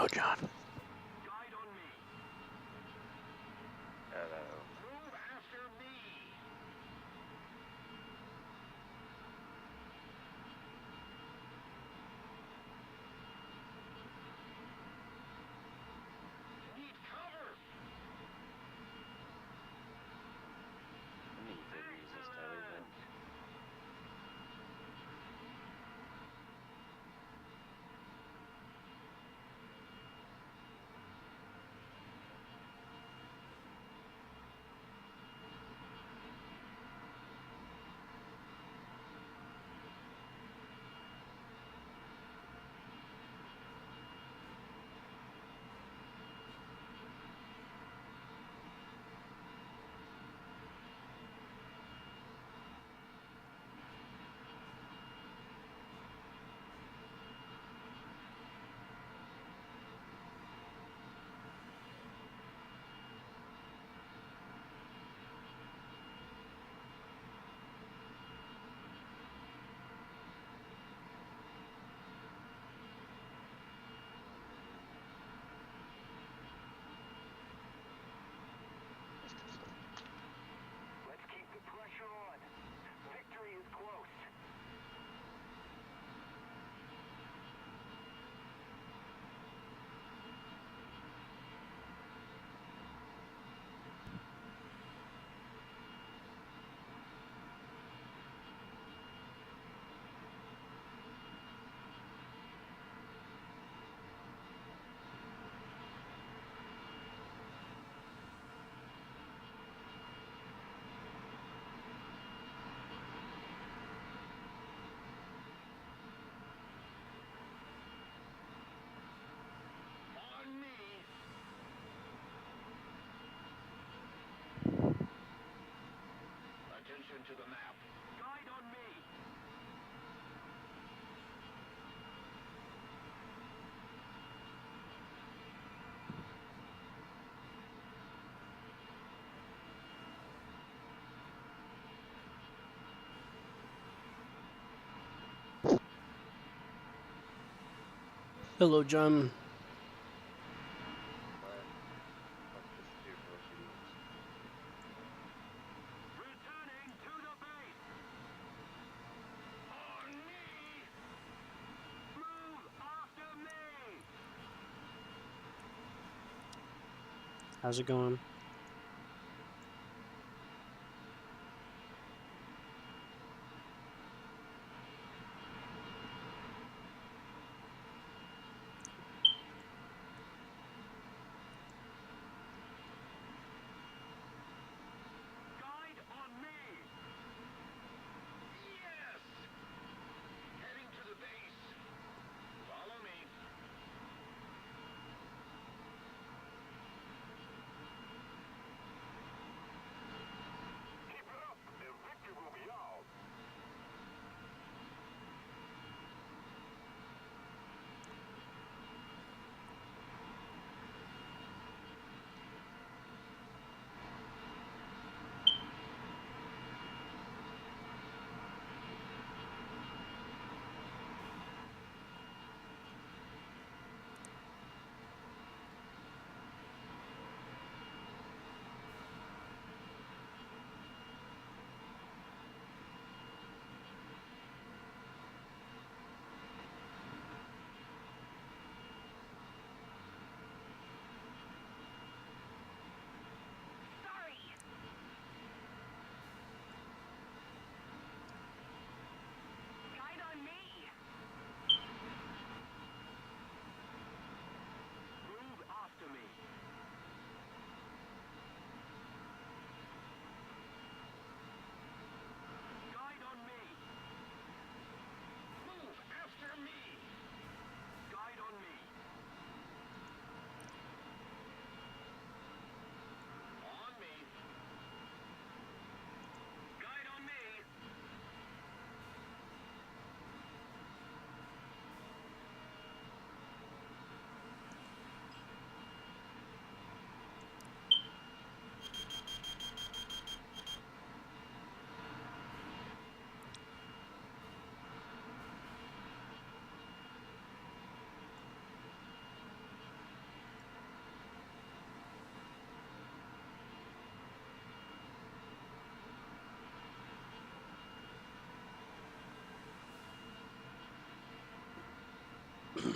Hello, John. Guide on me. Hello. Move after me. Need cover. Need to resist everything. Let's keep the pressure on. Victory is close. On me. Attention to the map. Guide on me. Hello, John. What? Fuck this stupid shoots. Returning to the base. On me. Move after me. How's it going? Guide on me. Yes. Heading to the base. Follow me. A little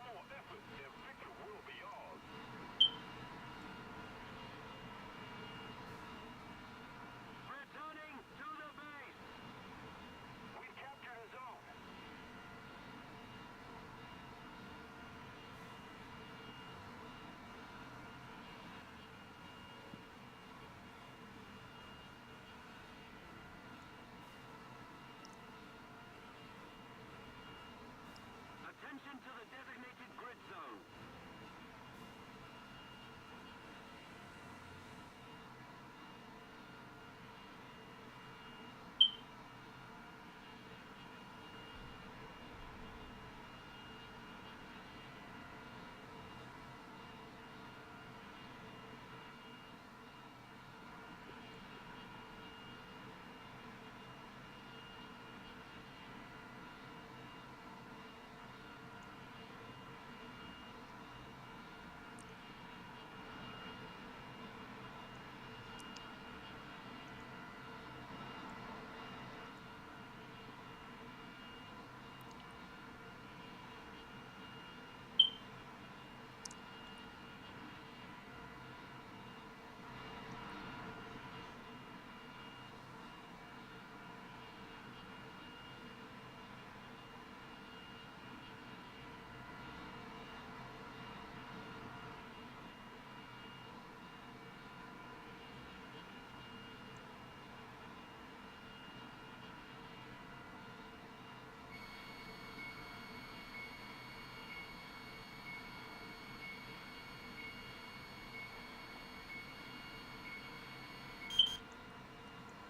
more effort and victory will be ours. Returning to the base. We've captured a zone. Attention to the designated grid zone.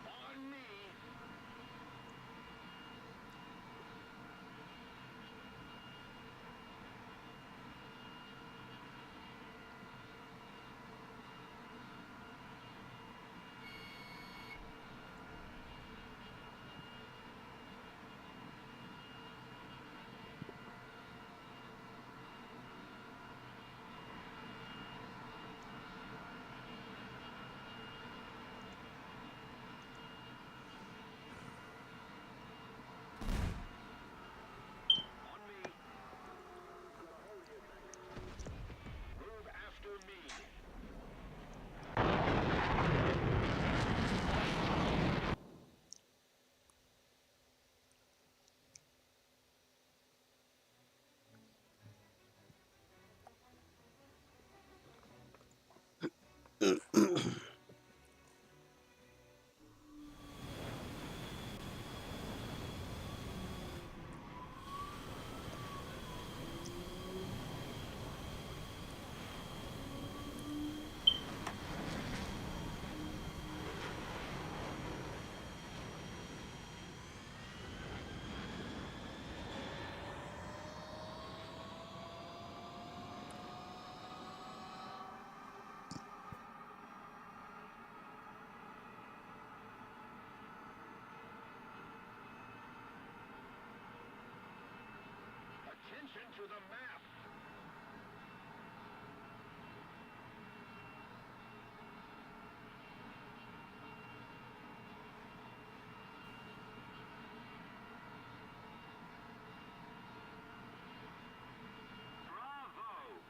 On me. On me. Move after me. Attention to the map. Bravo.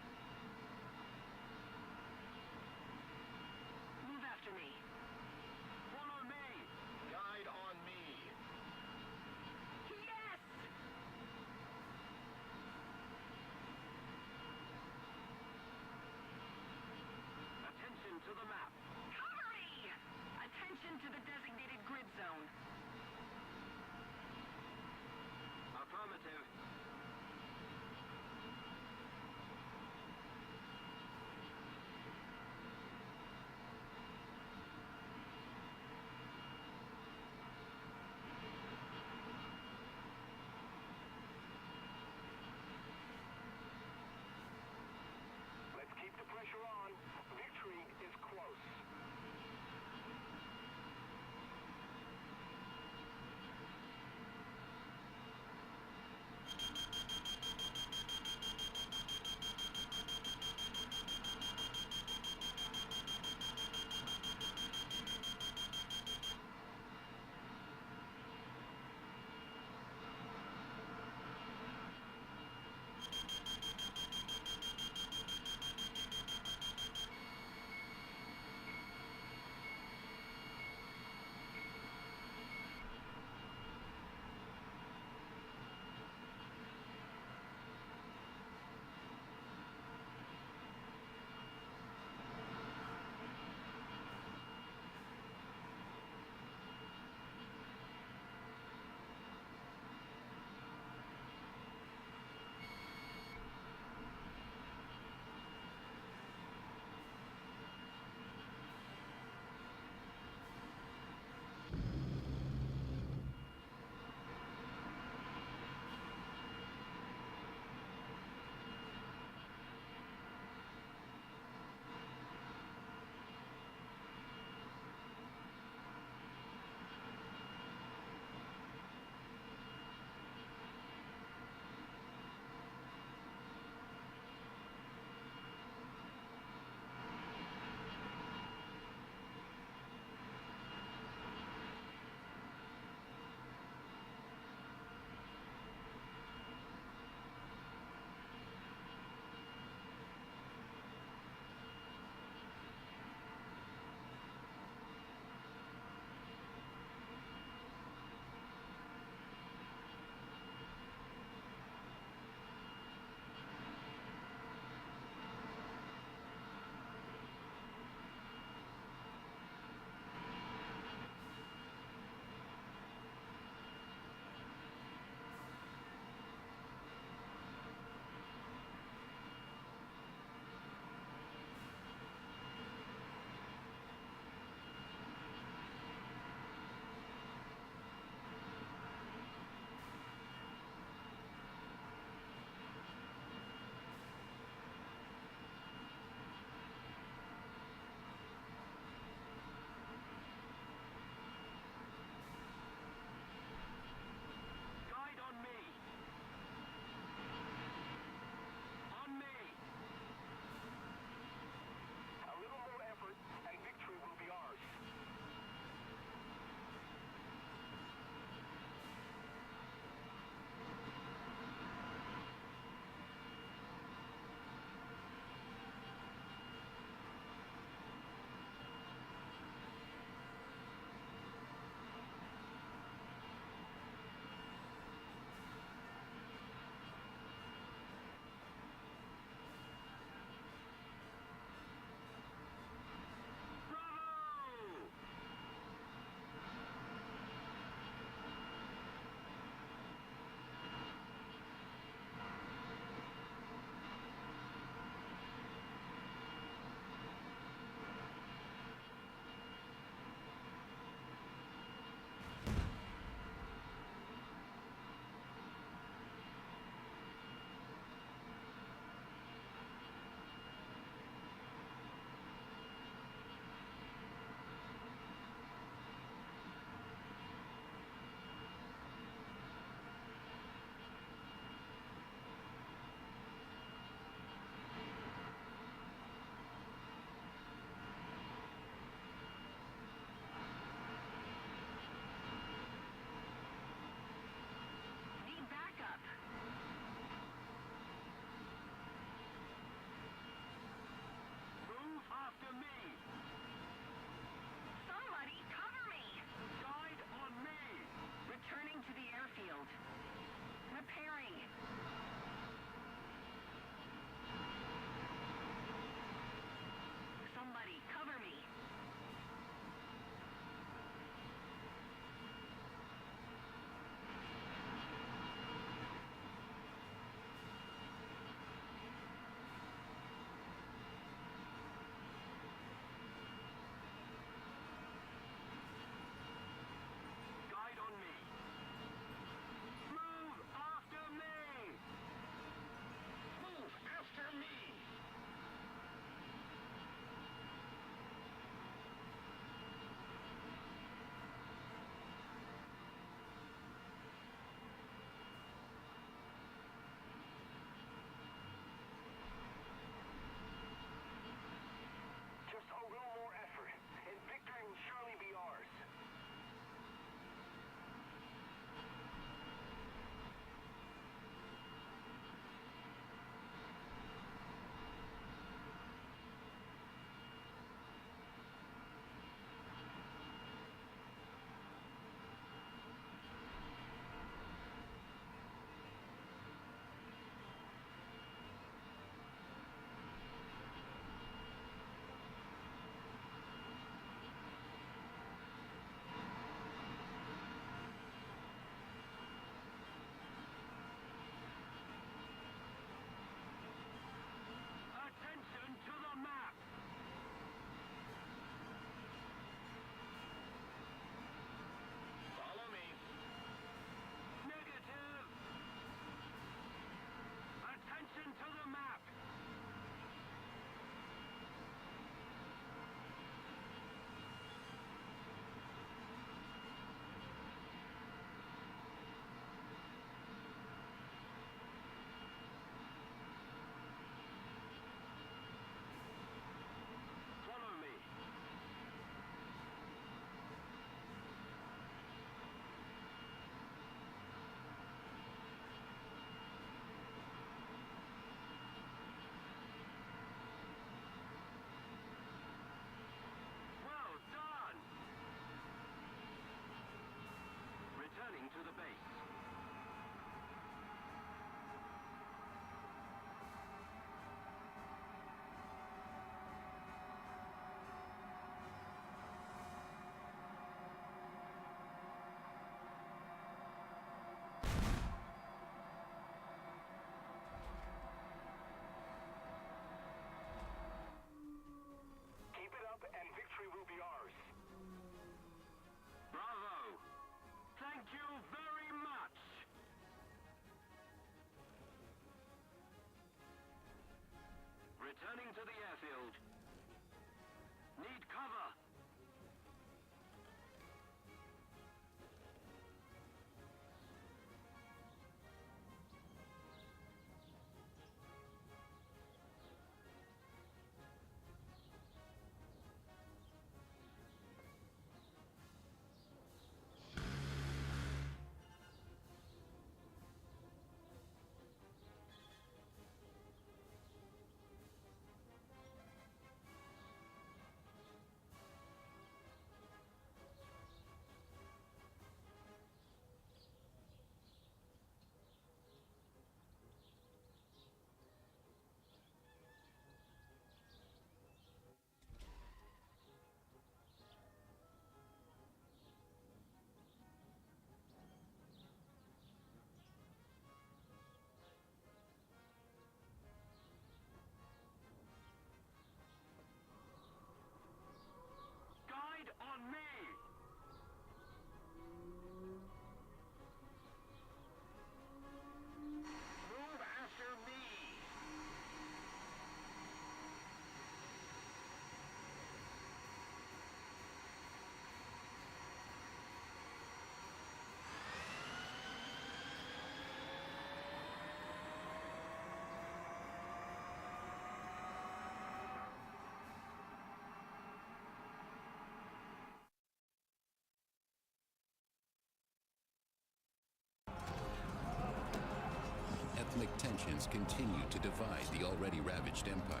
economic tensions continue to divide the already ravaged empire,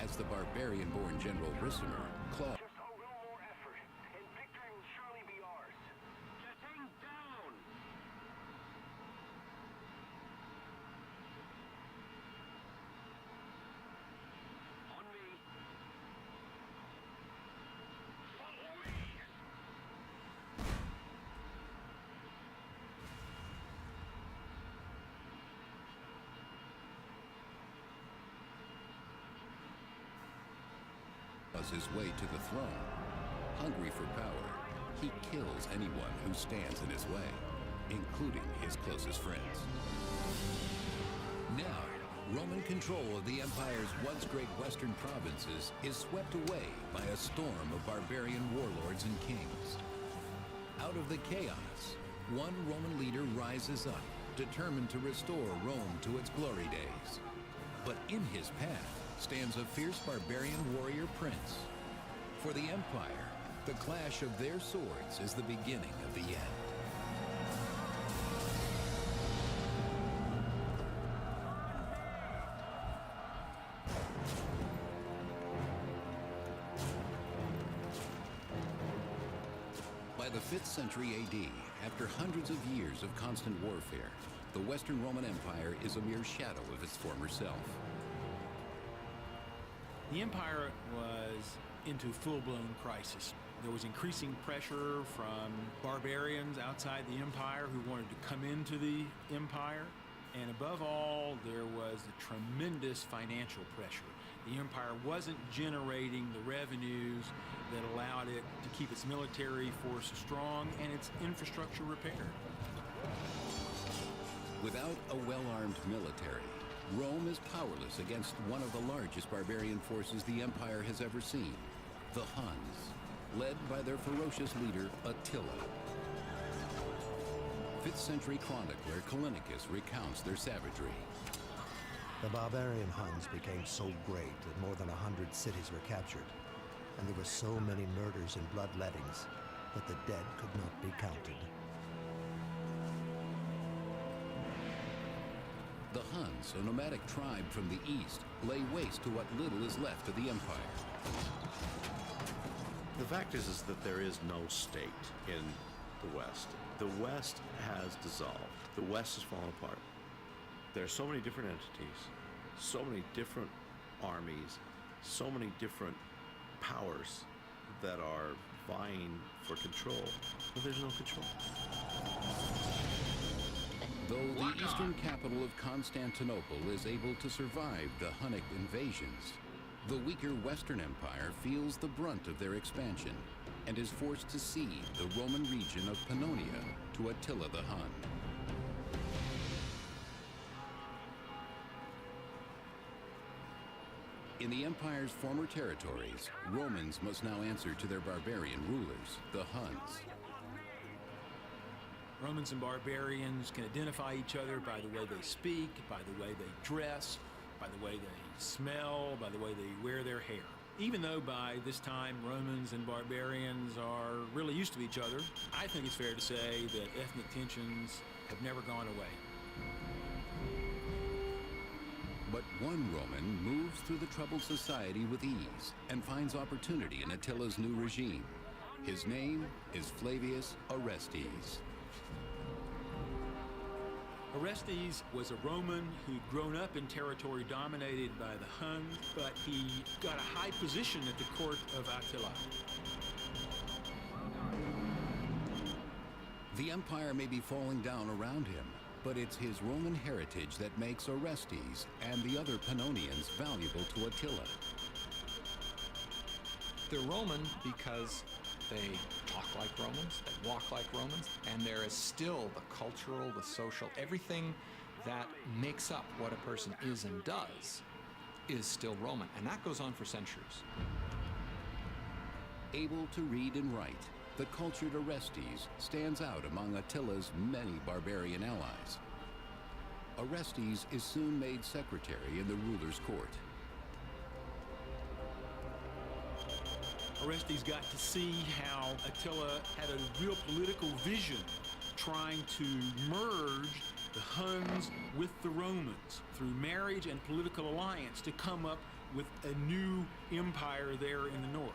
as the barbarian-born General Ricimer claws. Just a little more effort, and victory will surely be ours. Getting down! On me. Follow me! his way to the throne. Hungry for power, he kills anyone who stands in his way, including his closest friends. Now, Roman control of the empire's once great western provinces is swept away by a storm of barbarian warlords and kings. Out of the chaos, one Roman leader rises up, determined to restore Rome to its glory days. But in his path stands a fierce barbarian warrior prince. For the empire, the clash of their swords is the beginning of the end. By the 5th century AD, after hundreds of years of constant warfare, the Western Roman Empire is a mere shadow of its former self. The empire was into full-blown crisis. There was increasing pressure from barbarians outside the empire who wanted to come into the empire. And above all, there was a tremendous financial pressure. The empire wasn't generating the revenues that allowed it to keep its military force strong and its infrastructure repaired. Without a well-armed military, Rome is powerless against one of the largest barbarian forces the empire has ever seen, the Huns, led by their ferocious leader Attila. 5th century chronicler Callinicus recounts their savagery. The barbarian Huns became so great that more than 100 cities were captured, and there were so many murders and bloodlettings that the dead could not be counted. The Huns, a nomadic tribe from the east, lay waste to what little is left of the empire. The fact is that there is no state in the West. The West has dissolved. The West has fallen apart. There are so many different entities, so many different armies, so many different powers that are vying for control, but there's no control. Though the eastern capital of Constantinople is able to survive the Hunnic invasions, the weaker Western Empire feels the brunt of their expansion and is forced to cede the Roman region of Pannonia to Attila the Hun. In the empire's former territories, Romans must now answer to their barbarian rulers, the Huns. Romans and barbarians can identify each other by the way they speak, by the way they dress, by the way they smell, by the way they wear their hair. Even though by this time Romans and barbarians are really used to each other, I think it's fair to say that ethnic tensions have never gone away. But one Roman moves through the troubled society with ease and finds opportunity in Attila's new regime. His name is Flavius Orestes. Orestes was a Roman who'd grown up in territory dominated by the Huns, but he got a high position at the court of Attila. The empire may be falling down around him, but it's his Roman heritage that makes Orestes and the other Pannonians valuable to Attila. They're Roman because they talk like Romans, they walk like Romans, and there is still the cultural, the social, everything that makes up what a person is and does is still Roman, and that goes on for centuries. Able to read and write, the cultured Orestes stands out among Attila's many barbarian allies. Orestes is soon made secretary in the ruler's court. Orestes got to see how Attila had a real political vision, trying to merge the Huns with the Romans through marriage and political alliance to come up with a new empire there in the north.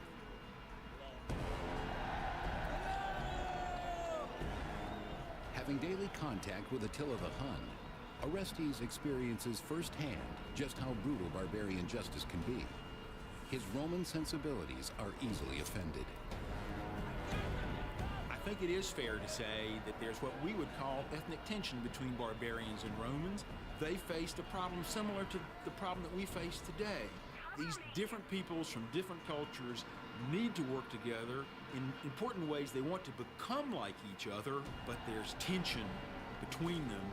Having daily contact with Attila the Hun, Orestes experiences firsthand just how brutal barbarian justice can be. His Roman sensibilities are easily offended. I think it is fair to say that there's what we would call ethnic tension between barbarians and Romans. They faced a problem similar to the problem that we face today. These different peoples from different cultures need to work together in important ways. They want to become like each other, but there's tension between them.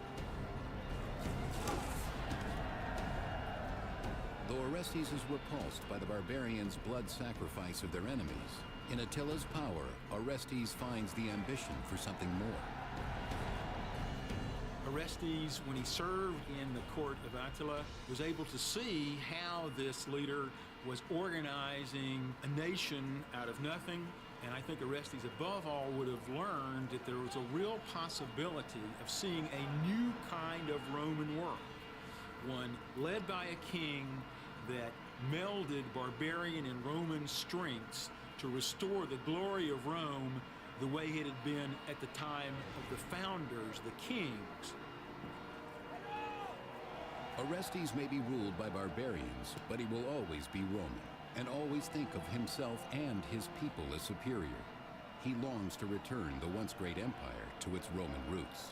Though Orestes is repulsed by the barbarians' blood sacrifice of their enemies, in Attila's power, Orestes finds the ambition for something more. Orestes, when he served in the court of Attila, was able to see how this leader was organizing a nation out of nothing. And I think Orestes, above all, would have learned that there was a real possibility of seeing a new kind of Roman world, one led by a king that melded barbarian and Roman strengths to restore the glory of Rome the way it had been at the time of the founders, the kings. Orestes may be ruled by barbarians, but he will always be Roman, and always think of himself and his people as superior. He longs to return the once great empire to its Roman roots.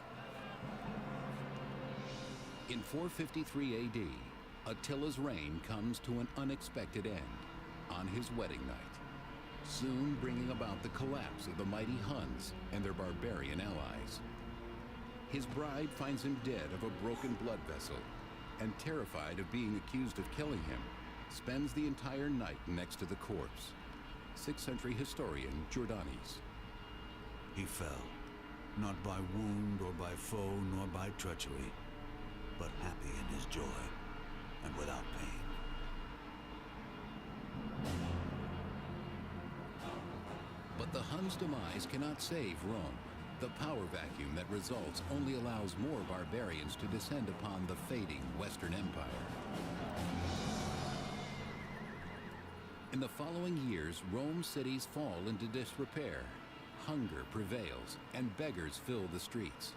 In 453 AD, Attila's reign comes to an unexpected end on his wedding night, soon bringing about the collapse of the mighty Huns and their barbarian allies. His bride finds him dead of a broken blood vessel, and terrified of being accused of killing him, spends the entire night next to the corpse. 6th century historian Jordanes. He fell, not by wound or by foe nor by treachery, but happy in his joy and without pain. But the Huns' demise cannot save Rome. The power vacuum that results only allows more barbarians to descend upon the fading Western Empire. In the following years, Rome's cities fall into disrepair. Hunger prevails, and beggars fill the streets.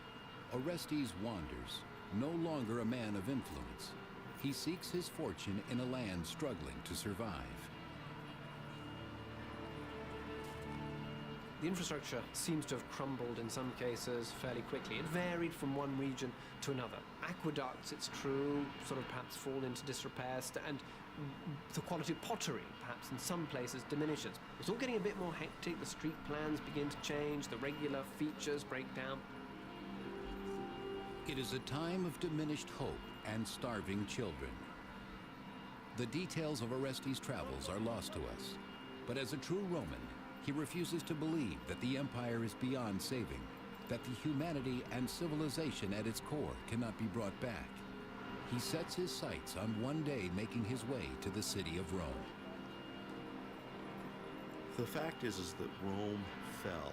Orestes wanders, no longer a man of influence. He seeks his fortune in a land struggling to survive. The infrastructure seems to have crumbled in some cases fairly quickly. It varied from one region to another. Aqueducts, it's true, sort of perhaps fall into disrepair, and the quality of pottery, perhaps in some places, diminishes. It's all getting a bit more hectic. The street plans begin to change. The regular features break down. It is a time of diminished hope and starving children. The details of Orestes' travels are lost to us, but as a true Roman, he refuses to believe that the empire is beyond saving, that the humanity and civilization at its core cannot be brought back. He sets his sights on one day making his way to the city of Rome. The fact is that Rome fell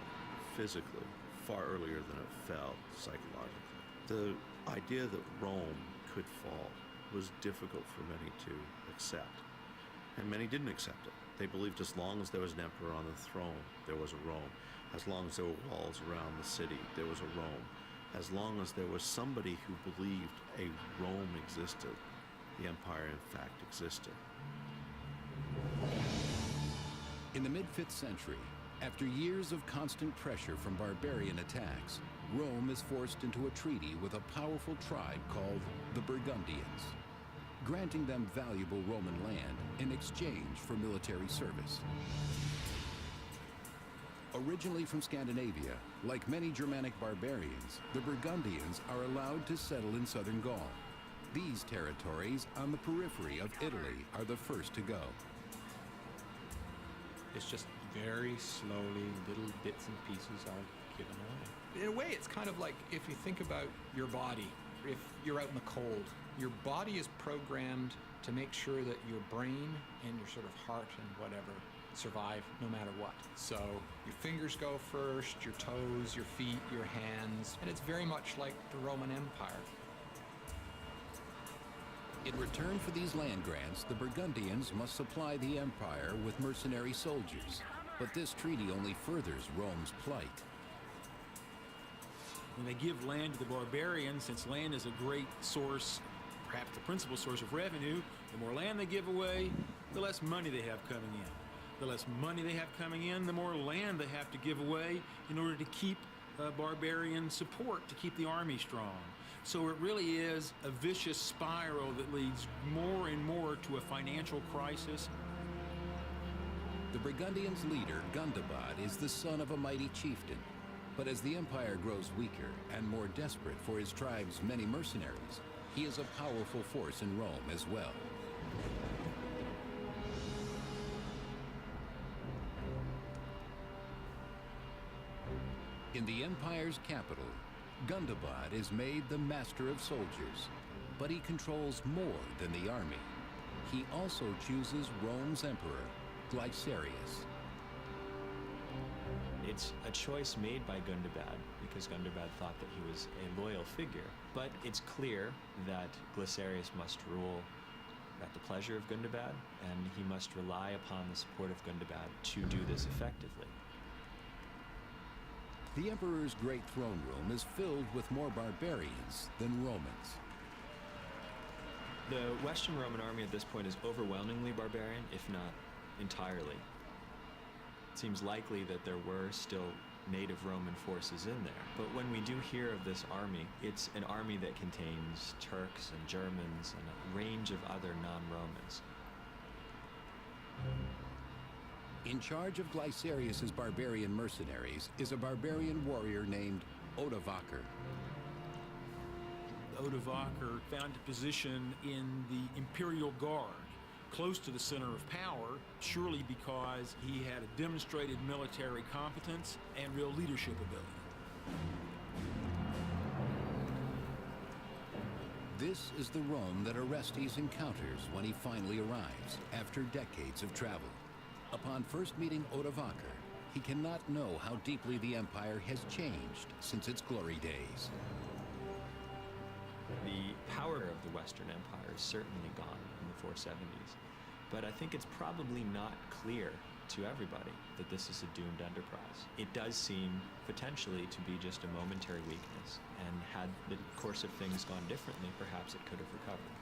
physically far earlier than it fell psychologically. The idea that Rome could fall was difficult for many to accept, and many didn't accept it. They believed as long as there was an emperor on the throne, there was a Rome. As long as there were walls around the city, there was a Rome. As long as there was somebody who believed a Rome existed, the empire in fact existed. In the mid-5th century, after years of constant pressure from barbarian attacks, Rome is forced into a treaty with a powerful tribe called the Burgundians, granting them valuable Roman land in exchange for military service. Originally from Scandinavia, like many Germanic barbarians, the Burgundians are allowed to settle in southern Gaul. These territories on the periphery of Italy are the first to go. It's just very slowly, little bits and pieces are given away. In a way, it's kind of like if you think about your body. If you're out in the cold, your body is programmed to make sure that your brain and your sort of heart and whatever survive no matter what. So your fingers go first, your toes, your feet, your hands, and it's very much like the Roman Empire. In return for these land grants, the Burgundians must supply the empire with mercenary soldiers. But this treaty only furthers Rome's plight. When they give land to the barbarians, since land is a great source, perhaps the principal source of revenue, the more land they give away, the less money they have coming in. The less money they have coming in, the more land they have to give away in order to keep barbarian support, to keep the army strong. So it really is a vicious spiral that leads more and more to a financial crisis. The Burgundians' leader, Gundobad, is the son of a mighty chieftain. But as the empire grows weaker and more desperate for his tribe's many mercenaries, he is a powerful force in Rome as well. In the empire's capital, Gundobad is made the master of soldiers, but he controls more than the army. He also chooses Rome's emperor, Glycerius. It's a choice made by Gundobad because Gundobad thought that he was a loyal figure. But it's clear that Glycerius must rule at the pleasure of Gundobad, and he must rely upon the support of Gundobad to do this effectively. The emperor's great throne room is filled with more barbarians than Romans. The Western Roman army at this point is overwhelmingly barbarian, if not entirely. It seems likely that there were still native Roman forces in there. But when we do hear of this army, it's an army that contains Turks and Germans and a range of other non-Romans. In charge of Glycerius's barbarian mercenaries is a barbarian warrior named Odovaker. Odovaker found a position in the Imperial Guard, close to the center of power, surely because he had a demonstrated military competence and real leadership ability. This is the Rome that Orestes encounters when he finally arrives after decades of travel. Upon first meeting Odovaker, he cannot know how deeply the empire has changed since its glory days. The power of the Western Empire is certainly gone in the 470s, but I think it's probably not clear to everybody that this is a doomed enterprise. It does seem potentially to be just a momentary weakness, and had the course of things gone differently, perhaps it could have recovered.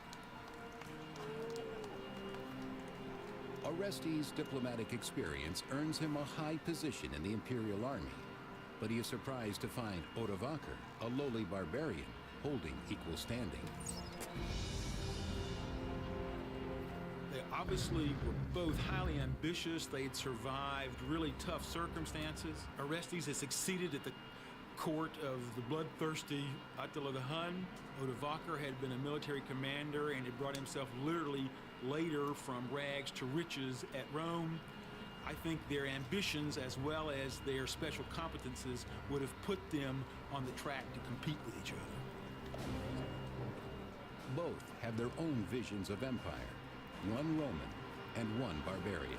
Orestes' diplomatic experience earns him a high position in the imperial army, but he is surprised to find Odovaker, a lowly barbarian, holding equal standing. They obviously were both highly ambitious. They had survived really tough circumstances. Orestes had succeeded at the court of the bloodthirsty Attila the Hun. Odovaker had been a military commander and had brought himself literally later from rags to riches at Rome. I think their ambitions as well as their special competences would have put them on the track to compete with each other. Both have their own visions of empire, one Roman and one barbarian.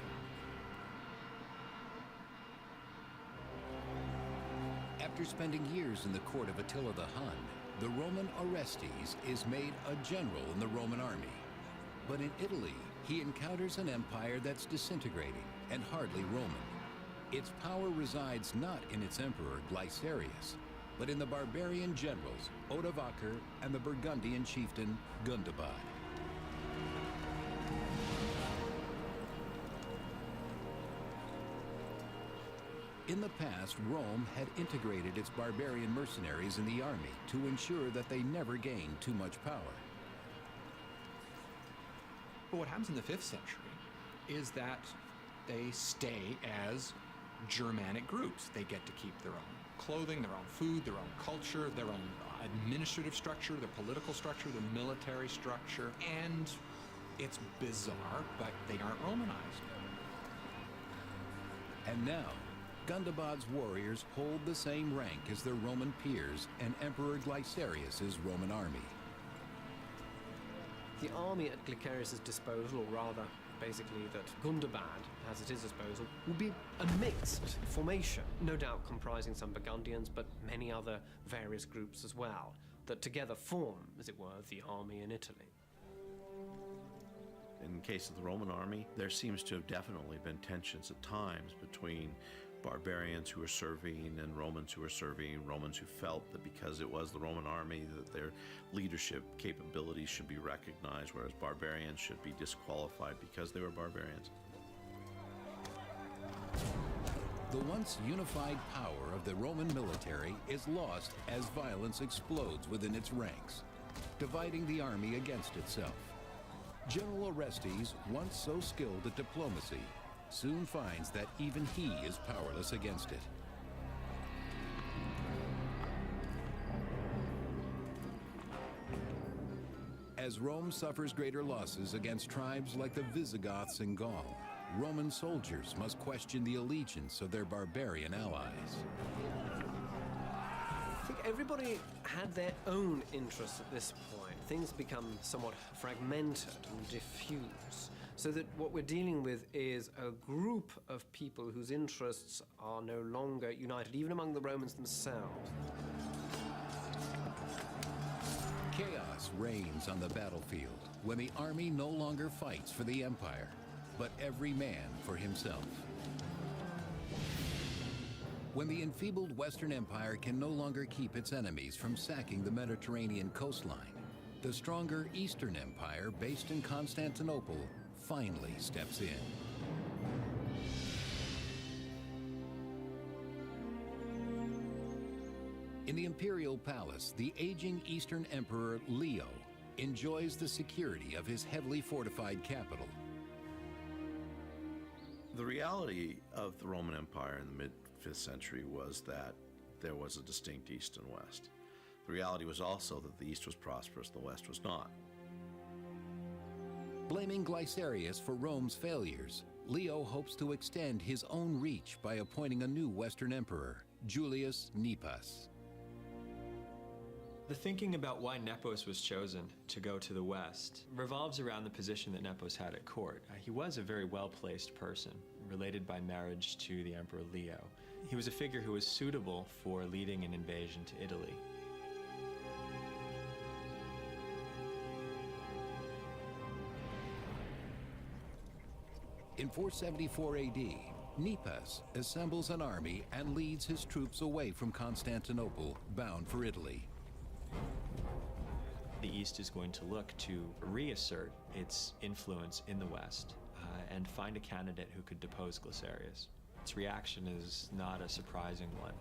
After spending years in the court of Attila the Hun, the Roman Orestes is made a general in the Roman army. But in Italy, he encounters an empire that's disintegrating and hardly Roman. Its power resides not in its emperor Glycerius, but in the barbarian generals Odovaker and the Burgundian chieftain Gundobad. In the past, Rome had integrated its barbarian mercenaries in the army to ensure that they never gained too much power. But what happens in the 5th century is that they stay as Germanic groups. They get to keep their own clothing, their own food, their own culture, their own administrative structure, their political structure, their military structure, and it's bizarre, but they aren't Romanized. And now, Gundobad's warriors hold the same rank as their Roman peers and Emperor Glycerius's Roman army. The army at Glycerius' disposal, or rather, basically that Gundobad has at his disposal, will be a mixed formation, no doubt comprising some Burgundians, but many other various groups as well, that together form, as it were, the army in Italy. In the case of the Roman army, there seems to have definitely been tensions at times between barbarians who were serving and Romans who were serving, Romans who felt that because it was the Roman army that their leadership capabilities should be recognized, whereas barbarians should be disqualified because they were barbarians. The once unified power of the Roman military is lost as violence explodes within its ranks, dividing the army against itself. General Orestes, once so skilled at diplomacy, soon finds that even he is powerless against it. As Rome suffers greater losses against tribes like the Visigoths in Gaul, Roman soldiers must question the allegiance of their barbarian allies. I think everybody had their own interests at this point. Things become somewhat fragmented and diffuse, so that what we're dealing with is a group of people whose interests are no longer united, even among the Romans themselves. Chaos reigns on the battlefield when the army no longer fights for the empire, but every man for himself. When the enfeebled Western Empire can no longer keep its enemies from sacking the Mediterranean coastline, the stronger Eastern Empire, based in Constantinople, finally steps in. In the imperial palace, the aging Eastern Emperor Leo enjoys the security of his heavily fortified capital. The reality of the Roman Empire in the mid-5th century was that there was a distinct East and West. The reality was also that the East was prosperous, the West was not. Blaming Glycerius for Rome's failures, Leo hopes to extend his own reach by appointing a new Western emperor, Julius Nepos. The thinking about why Nepos was chosen to go to the west revolves around the position that Nepos had at court. He was a very well-placed person, related by marriage to the Emperor Leo. He was a figure who was suitable for leading an invasion to Italy. In 474 AD, Nepos assembles an army and leads his troops away from Constantinople, bound for Italy. The East is going to look to reassert its influence in the West and find a candidate who could depose Glycerius. Its reaction is not a surprising one.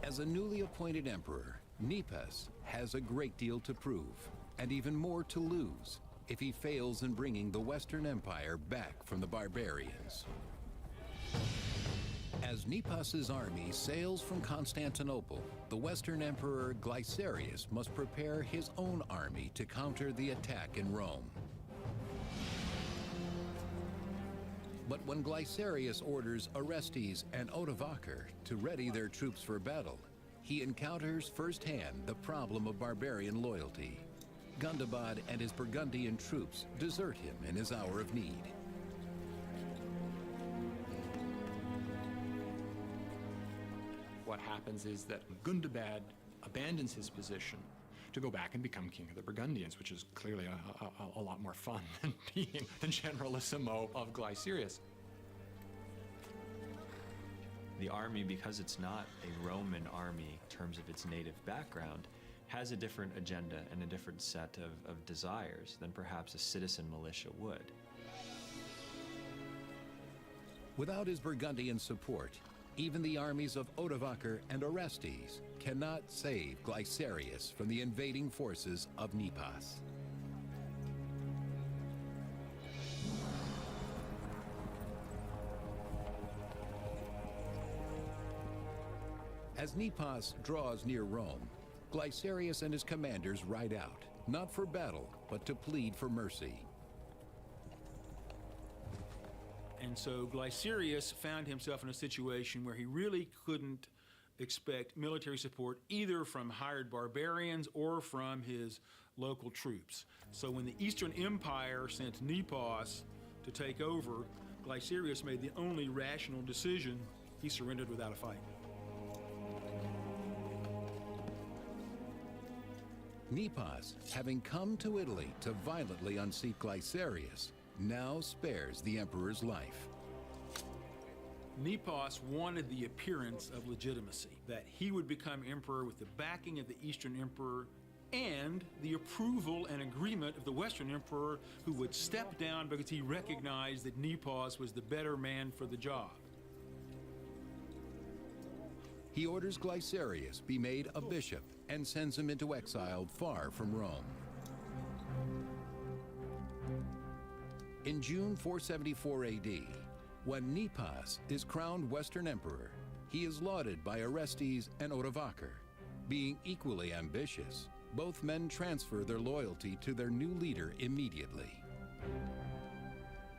As a newly appointed emperor, Nepos has a great deal to prove, and even more to lose, if he fails in bringing the Western Empire back from the barbarians. As Nepos's army sails from Constantinople, the Western Emperor Glycerius must prepare his own army to counter the attack in Rome. But when Glycerius orders Orestes and Odovaker to ready their troops for battle, he encounters firsthand the problem of barbarian loyalty. Gundobad and his Burgundian troops desert him in his hour of need. What happens is that Gundobad abandons his position to go back and become king of the Burgundians, which is clearly a lot more fun than being the generalissimo of Glycerius. The army, because it's not a Roman army in terms of its native background, has a different agenda and a different set of desires than perhaps a citizen militia would. Without his Burgundian support, even the armies of Odovaker and Orestes cannot save Glycerius from the invading forces of Nepos. As Nepos draws near Rome, Glycerius and his commanders ride out, not for battle, but to plead for mercy. And so Glycerius found himself in a situation where he really couldn't expect military support either from hired barbarians or from his local troops. So when the Eastern Empire sent Nepos to take over, Glycerius made the only rational decision. He surrendered without a fight. Nepos, having come to Italy to violently unseat Glycerius, now spares the emperor's life. Nepos wanted the appearance of legitimacy, that he would become emperor with the backing of the Eastern emperor and the approval and agreement of the Western emperor, who would step down because he recognized that Nepos was the better man for the job. He orders Glycerius be made a bishop and sends him into exile far from Rome. In June 474 AD, when Nepos is crowned Western Emperor, he is lauded by Orestes and Odovaker. Being equally ambitious, both men transfer their loyalty to their new leader immediately.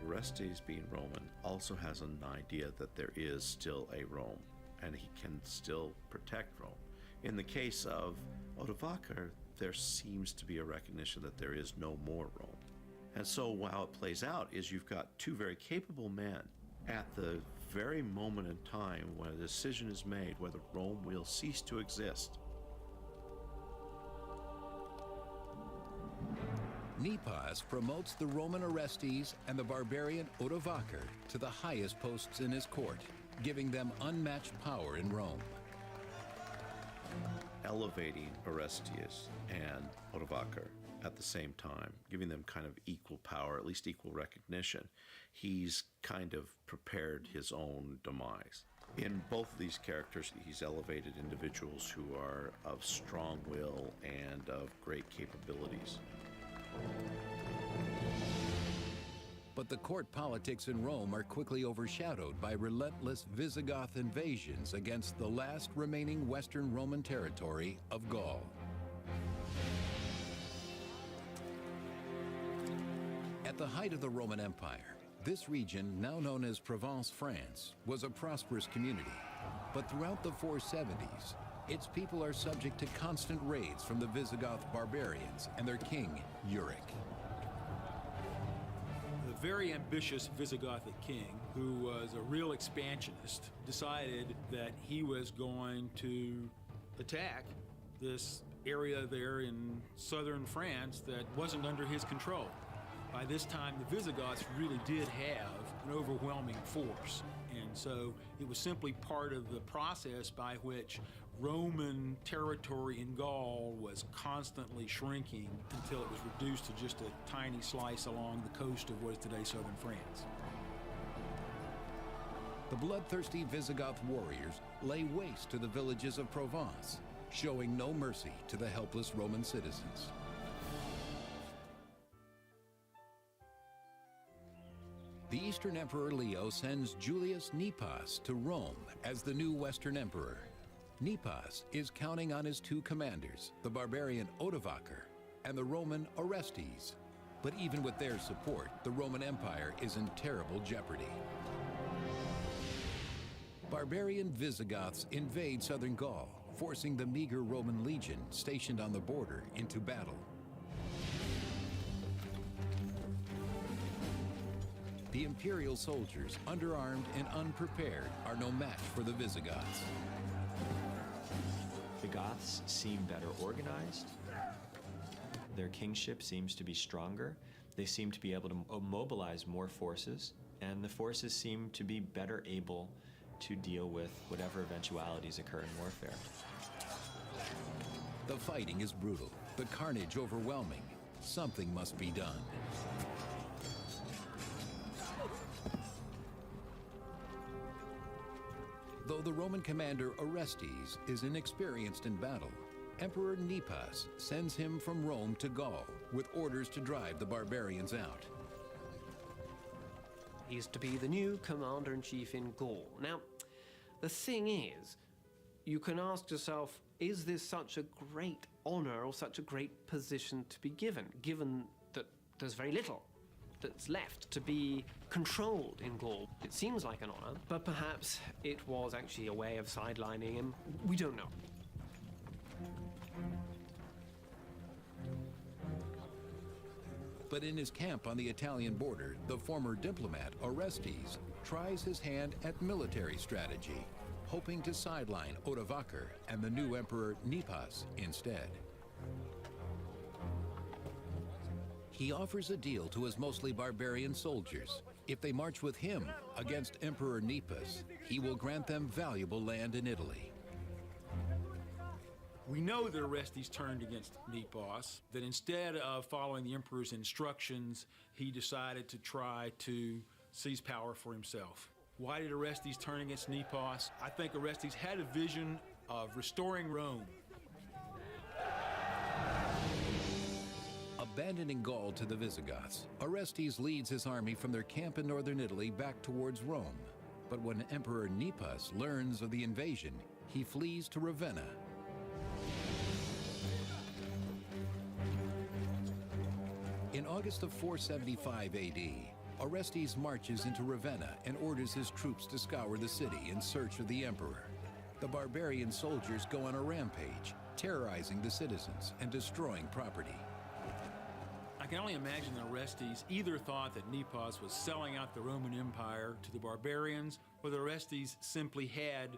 Orestes, being Roman, also has an idea that there is still a Rome, and he can still protect Rome. In the case of Odovaker, there seems to be a recognition that there is no more Rome. And so how it plays out is you've got two very capable men at the very moment in time when a decision is made whether Rome will cease to exist. Nepos promotes the Roman Orestes and the barbarian Odovaker to the highest posts in his court, giving them unmatched power in Rome. Elevating Orestes and Odovaker at the same time, giving them kind of equal power, at least equal recognition. He's kind of prepared his own demise. In both of these characters, he's elevated individuals who are of strong will and of great capabilities. But the court politics in Rome are quickly overshadowed by relentless Visigoth invasions against the last remaining Western Roman territory of Gaul. At the height of the Roman Empire, this region, now known as Provence, France, was a prosperous community. But throughout the 470s, its people are subject to constant raids from the Visigoth barbarians and their king, Euric. The very ambitious Visigothic king, who was a real expansionist, decided that he was going to attack this area there in southern France that wasn't under his control. By this time, the Visigoths really did have an overwhelming force. And so it was simply part of the process by which Roman territory in Gaul was constantly shrinking until it was reduced to just a tiny slice along the coast of what is today southern France. The bloodthirsty Visigoth warriors lay waste to the villages of Provence, showing no mercy to the helpless Roman citizens. The Eastern Emperor Leo sends Julius Nepos to Rome as the new Western Emperor. Nepos is counting on his two commanders, the barbarian Odovaker and the Roman Orestes. But even with their support, the Roman Empire is in terrible jeopardy. Barbarian Visigoths invade southern Gaul, forcing the meager Roman legion stationed on the border into battle. The imperial soldiers, underarmed and unprepared, are no match for the Visigoths. The Goths seem better organized. Their kingship seems to be stronger. They seem to be able to mobilize more forces, and the forces seem to be better able to deal with whatever eventualities occur in warfare. The fighting is brutal, the carnage overwhelming. Something must be done. Though the Roman commander Orestes is inexperienced in battle, Emperor Nepos sends him from Rome to Gaul with orders to drive the barbarians out. He's to be the new commander-in-chief in Gaul. Now, the thing is, you can ask yourself, is this such a great honor or such a great position to be given that there's very little that's left to be controlled in Gaul? It seems like an honor, but perhaps it was actually a way of sidelining him. We don't know. But in his camp on the Italian border, the former diplomat Orestes tries his hand at military strategy, hoping to sideline Odovaker and the new emperor Nepos instead. He offers a deal to his mostly barbarian soldiers. If they march with him against Emperor Nepos, he will grant them valuable land in Italy. We know that Orestes turned against Nepos, that instead of following the emperor's instructions, he decided to try to seize power for himself. Why did Orestes turn against Nepos? I think Orestes had a vision of restoring Rome. Abandoning Gaul to the Visigoths, Orestes leads his army from their camp in northern Italy back towards Rome. But when Emperor Nepos learns of the invasion, he flees to Ravenna. In August of 475 AD, Orestes marches into Ravenna and orders his troops to scour the city in search of the emperor. The barbarian soldiers go on a rampage, terrorizing the citizens and destroying property. I can only imagine that Orestes either thought that Nepos was selling out the Roman Empire to the barbarians, or that Orestes simply had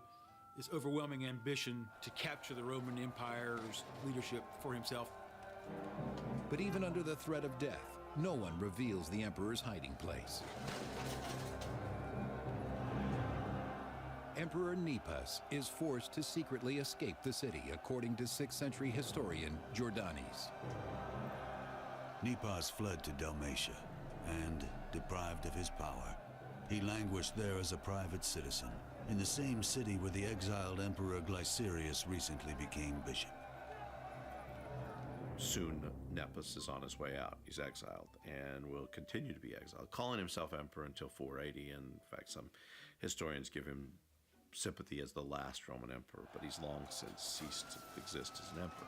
this overwhelming ambition to capture the Roman Empire's leadership for himself. But even under the threat of death, no one reveals the emperor's hiding place. Emperor Nepos is forced to secretly escape the city, according to 6th century historian Jordanes. Nepos fled to Dalmatia, and, deprived of his power, he languished there as a private citizen, in the same city where the exiled Emperor Glycerius recently became bishop. Soon, Nepos is on his way out. He's exiled and will continue to be exiled, calling himself emperor until 480. And in fact, some historians give him sympathy as the last Roman emperor, but he's long since ceased to exist as an emperor.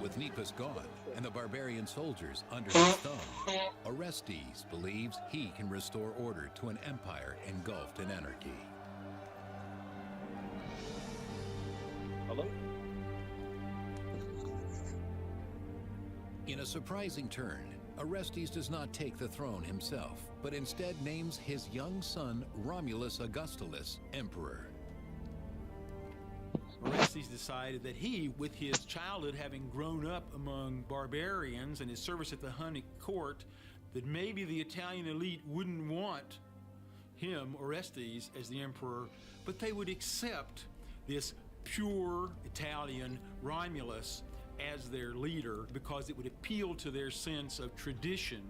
With Nepos gone and the barbarian soldiers under his thumb, Orestes believes he can restore order to an empire engulfed in anarchy. Hello? In a surprising turn, Orestes does not take the throne himself, but instead names his young son Romulus Augustulus emperor. Orestes decided that he, with his childhood having grown up among barbarians and his service at the Hunnic court, that maybe the Italian elite wouldn't want him, Orestes, as the emperor, but they would accept this pure Italian Romulus as their leader because it would appeal to their sense of tradition,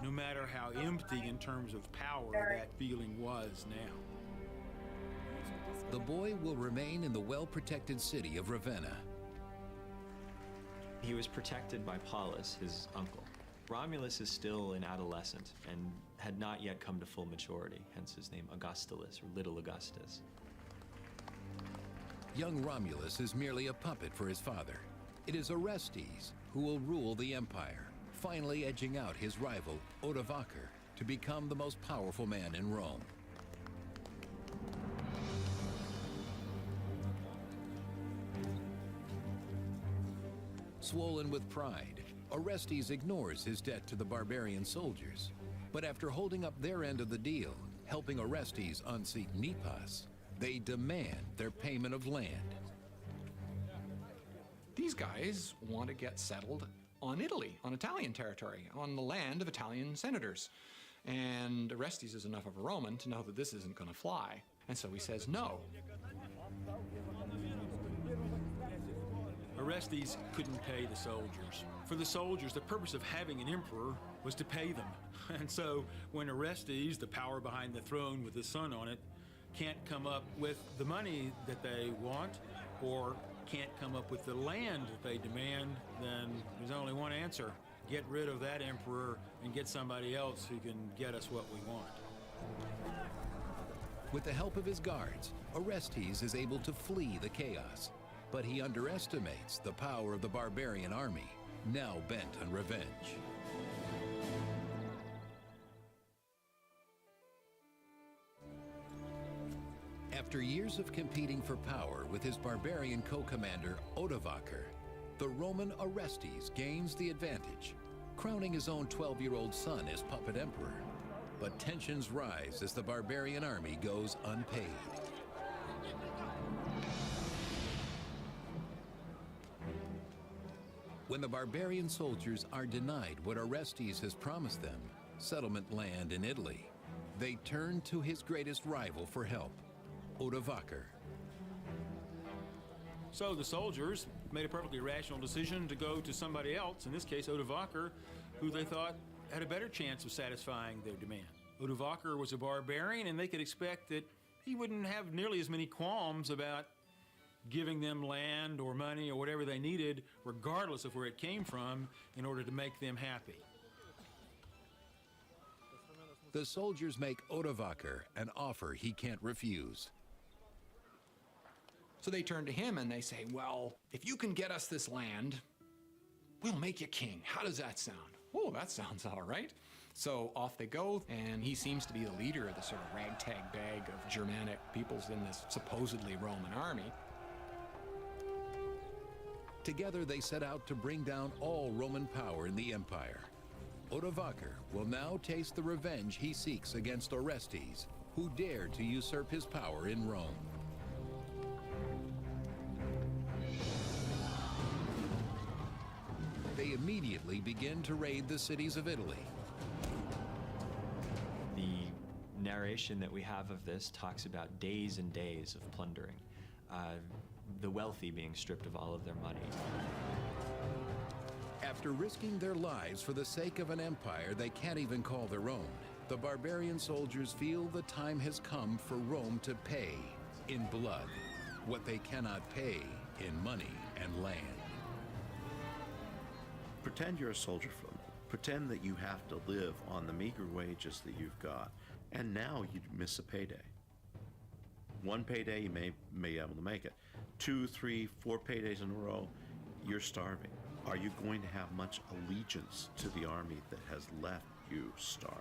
no matter how empty in terms of power that feeling was now. The boy will remain in the well-protected city of Ravenna. He was protected by Paulus, his uncle. Romulus is still an adolescent and had not yet come to full maturity, hence his name Augustulus, or Little Augustus. Young Romulus is merely a puppet for his father. It is Orestes who will rule the empire, finally edging out his rival, Odovaker, to become the most powerful man in Rome. Swollen with pride, Orestes ignores his debt to the barbarian soldiers. But after holding up their end of the deal, helping Orestes unseat Nepos, they demand their payment of land. These guys want to get settled on Italy, on Italian territory, on the land of Italian senators. And Orestes is enough of a Roman to know that this isn't going to fly. And so he says no. Orestes couldn't pay the soldiers. For the soldiers, the purpose of having an emperor was to pay them. And so when Orestes, the power behind the throne with his son on it, can't come up with the money that they want, or can't come up with the land that they demand, then there's only one answer. Get rid of that emperor and get somebody else who can get us what we want. With the help of his guards, Orestes is able to flee the chaos. But he underestimates the power of the barbarian army, now bent on revenge. After years of competing for power with his barbarian co-commander Odovaker, the Roman Orestes gains the advantage, crowning his own 12-year-old son as puppet emperor. But tensions rise as the barbarian army goes unpaid. When the barbarian soldiers are denied what Orestes has promised them, settlement land in Italy, they turn to his greatest rival for help, Odovacar. So the soldiers made a perfectly rational decision to go to somebody else, in this case Odovacar, who they thought had a better chance of satisfying their demand. Odovacar was a barbarian, and they could expect that he wouldn't have nearly as many qualms about giving them land or money or whatever they needed, regardless of where it came from, in order to make them happy. The soldiers make Odovacar an offer he can't refuse. So they turn to him and they say, well, if you can get us this land, we'll make you king. How does that sound? Oh, that sounds all right. So off they go, and he seems to be the leader of the sort of ragtag bag of Germanic peoples in this supposedly Roman army. Together they set out to bring down all Roman power in the empire. Odovacar will now taste the revenge he seeks against Orestes, who dared to usurp his power in Rome. They immediately begin to raid the cities of Italy. The narration that we have of this talks about days and days of plundering, the wealthy being stripped of all of their money. After risking their lives for the sake of an empire they can't even call their own, the barbarian soldiers feel the time has come for Rome to pay in blood what they cannot pay in money and land. Pretend you're a soldier for them. Pretend that you have to live on the meager wages that you've got, and now you miss a payday. One payday, you may be able to make it. 2, 3, 4 paydays in a row, you're starving. Are you going to have much allegiance to the army that has left you starved?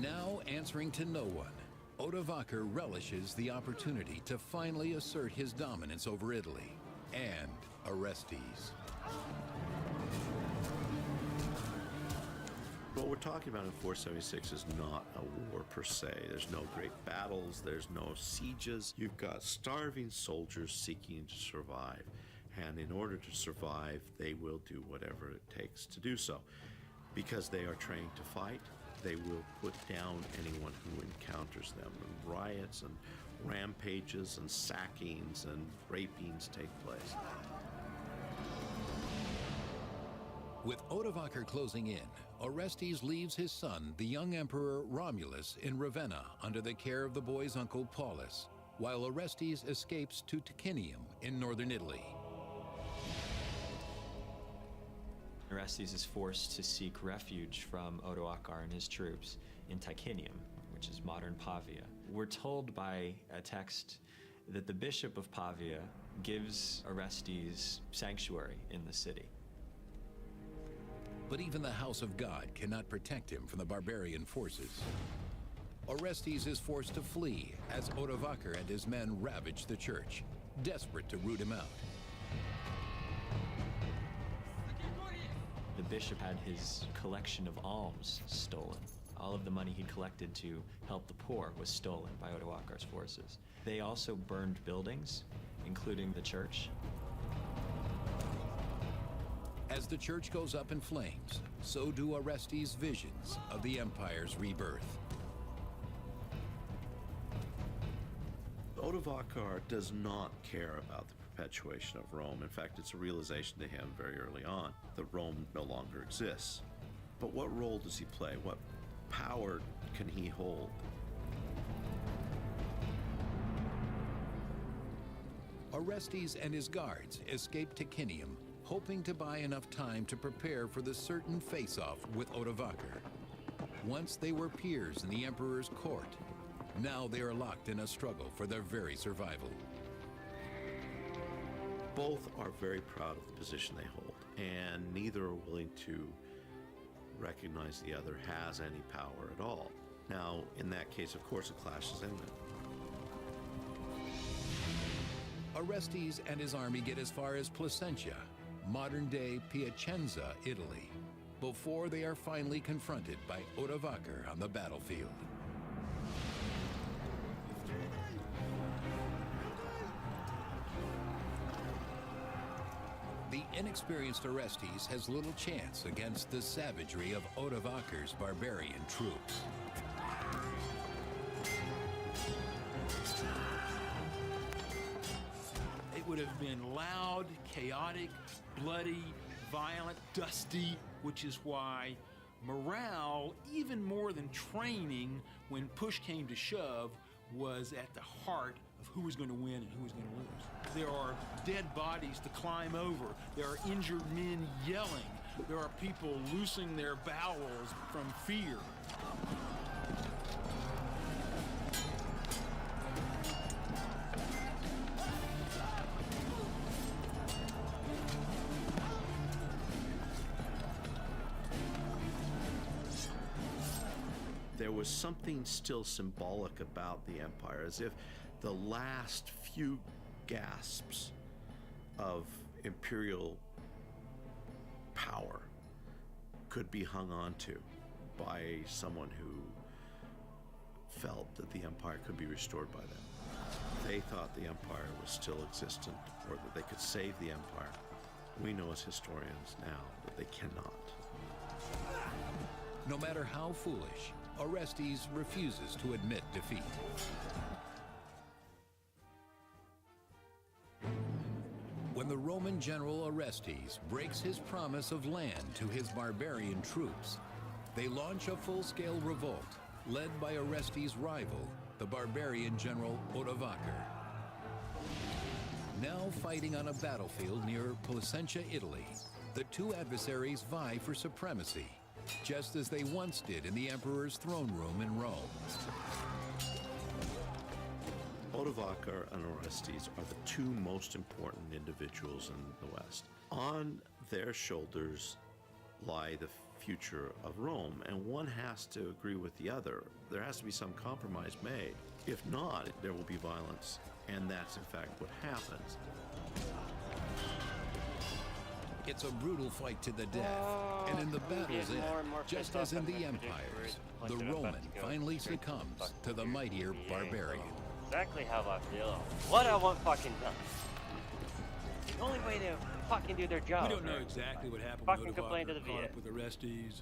Now answering to no one, Odovacar relishes the opportunity to finally assert his dominance over Italy and Orestes. What we're talking about in 476 is not a war per se. There's no great battles, there's no sieges. You've got starving soldiers seeking to survive. And in order to survive, they will do whatever it takes to do so. Because they are trained to fight, they will put down anyone who encounters them. And riots and rampages and sackings and rapings take place. With Odovacar closing in, Orestes leaves his son, the young emperor Romulus, in Ravenna under the care of the boy's uncle Paulus, while Orestes escapes to Ticinium in northern Italy. Orestes is forced to seek refuge from Odoacer and his troops in Ticinium, which is modern Pavia. We're told by a text that the bishop of Pavia gives Orestes sanctuary in the city. But even the house of God cannot protect him from the barbarian forces. Orestes is forced to flee as Odovacar and his men ravage the church, desperate to root him out. The bishop had his collection of alms stolen. All of the money he'd collected to help the poor was stolen by Odoacar's forces. They also burned buildings, including the church. As the church goes up in flames, so do Orestes' visions of the empire's rebirth. Odovacar does not care about the perpetuation of Rome. In fact, it's a realization to him very early on that Rome no longer exists. But what role does he play? What power can he hold? Orestes and his guards escape Ticinium, hoping to buy enough time to prepare for the certain face-off with Odovacar. Once they were peers in the emperor's court, now they are locked in a struggle for their very survival. Both are very proud of the position they hold, and neither are willing to recognize the other has any power at all. Now, in that case, of course, a clash is imminent. Orestes and his army get as far as Placentia, modern-day Piacenza, Italy, before they are finally confronted by Odovacar on the battlefield. inexperienced Orestes has little chance against the savagery of Odovacar's barbarian troops. It would have been loud, chaotic, bloody, violent, dusty, which is why morale, even more than training, when push came to shove, was at the heart of who was going to win and who was going to lose. There are dead bodies to climb over. There are injured men yelling. There are people loosing their bowels from fear. There was something still symbolic about the empire, as if the last few gasps of imperial power could be hung on to by someone who felt that the empire could be restored by them. They thought the empire was still existent, or that they could save the empire. We know as historians now that they cannot. No matter how foolish, Orestes refuses to admit defeat. When the Roman general Orestes breaks his promise of land to his barbarian troops, they launch a full-scale revolt led by Orestes' rival, the barbarian general Odovacar. Now fighting on a battlefield near Placentia, Italy, the two adversaries vie for supremacy, just as they once did in the emperor's throne room in Rome. Odovacar and Orestes are the two most important individuals in the West. On their shoulders lie the future of Rome, and one has to agree with the other. There has to be some compromise made. If not, there will be violence, and that's in fact what happens. It's a brutal fight to the death, and in the battle's end, just as in the empires, the Roman finally succumbs to the mightier barbarian. Exactly how I feel. What I want fucking done. The only way to fucking do their job. We don't know exactly what happened fucking when complain to Odovacar the caught VA. up with Orestes,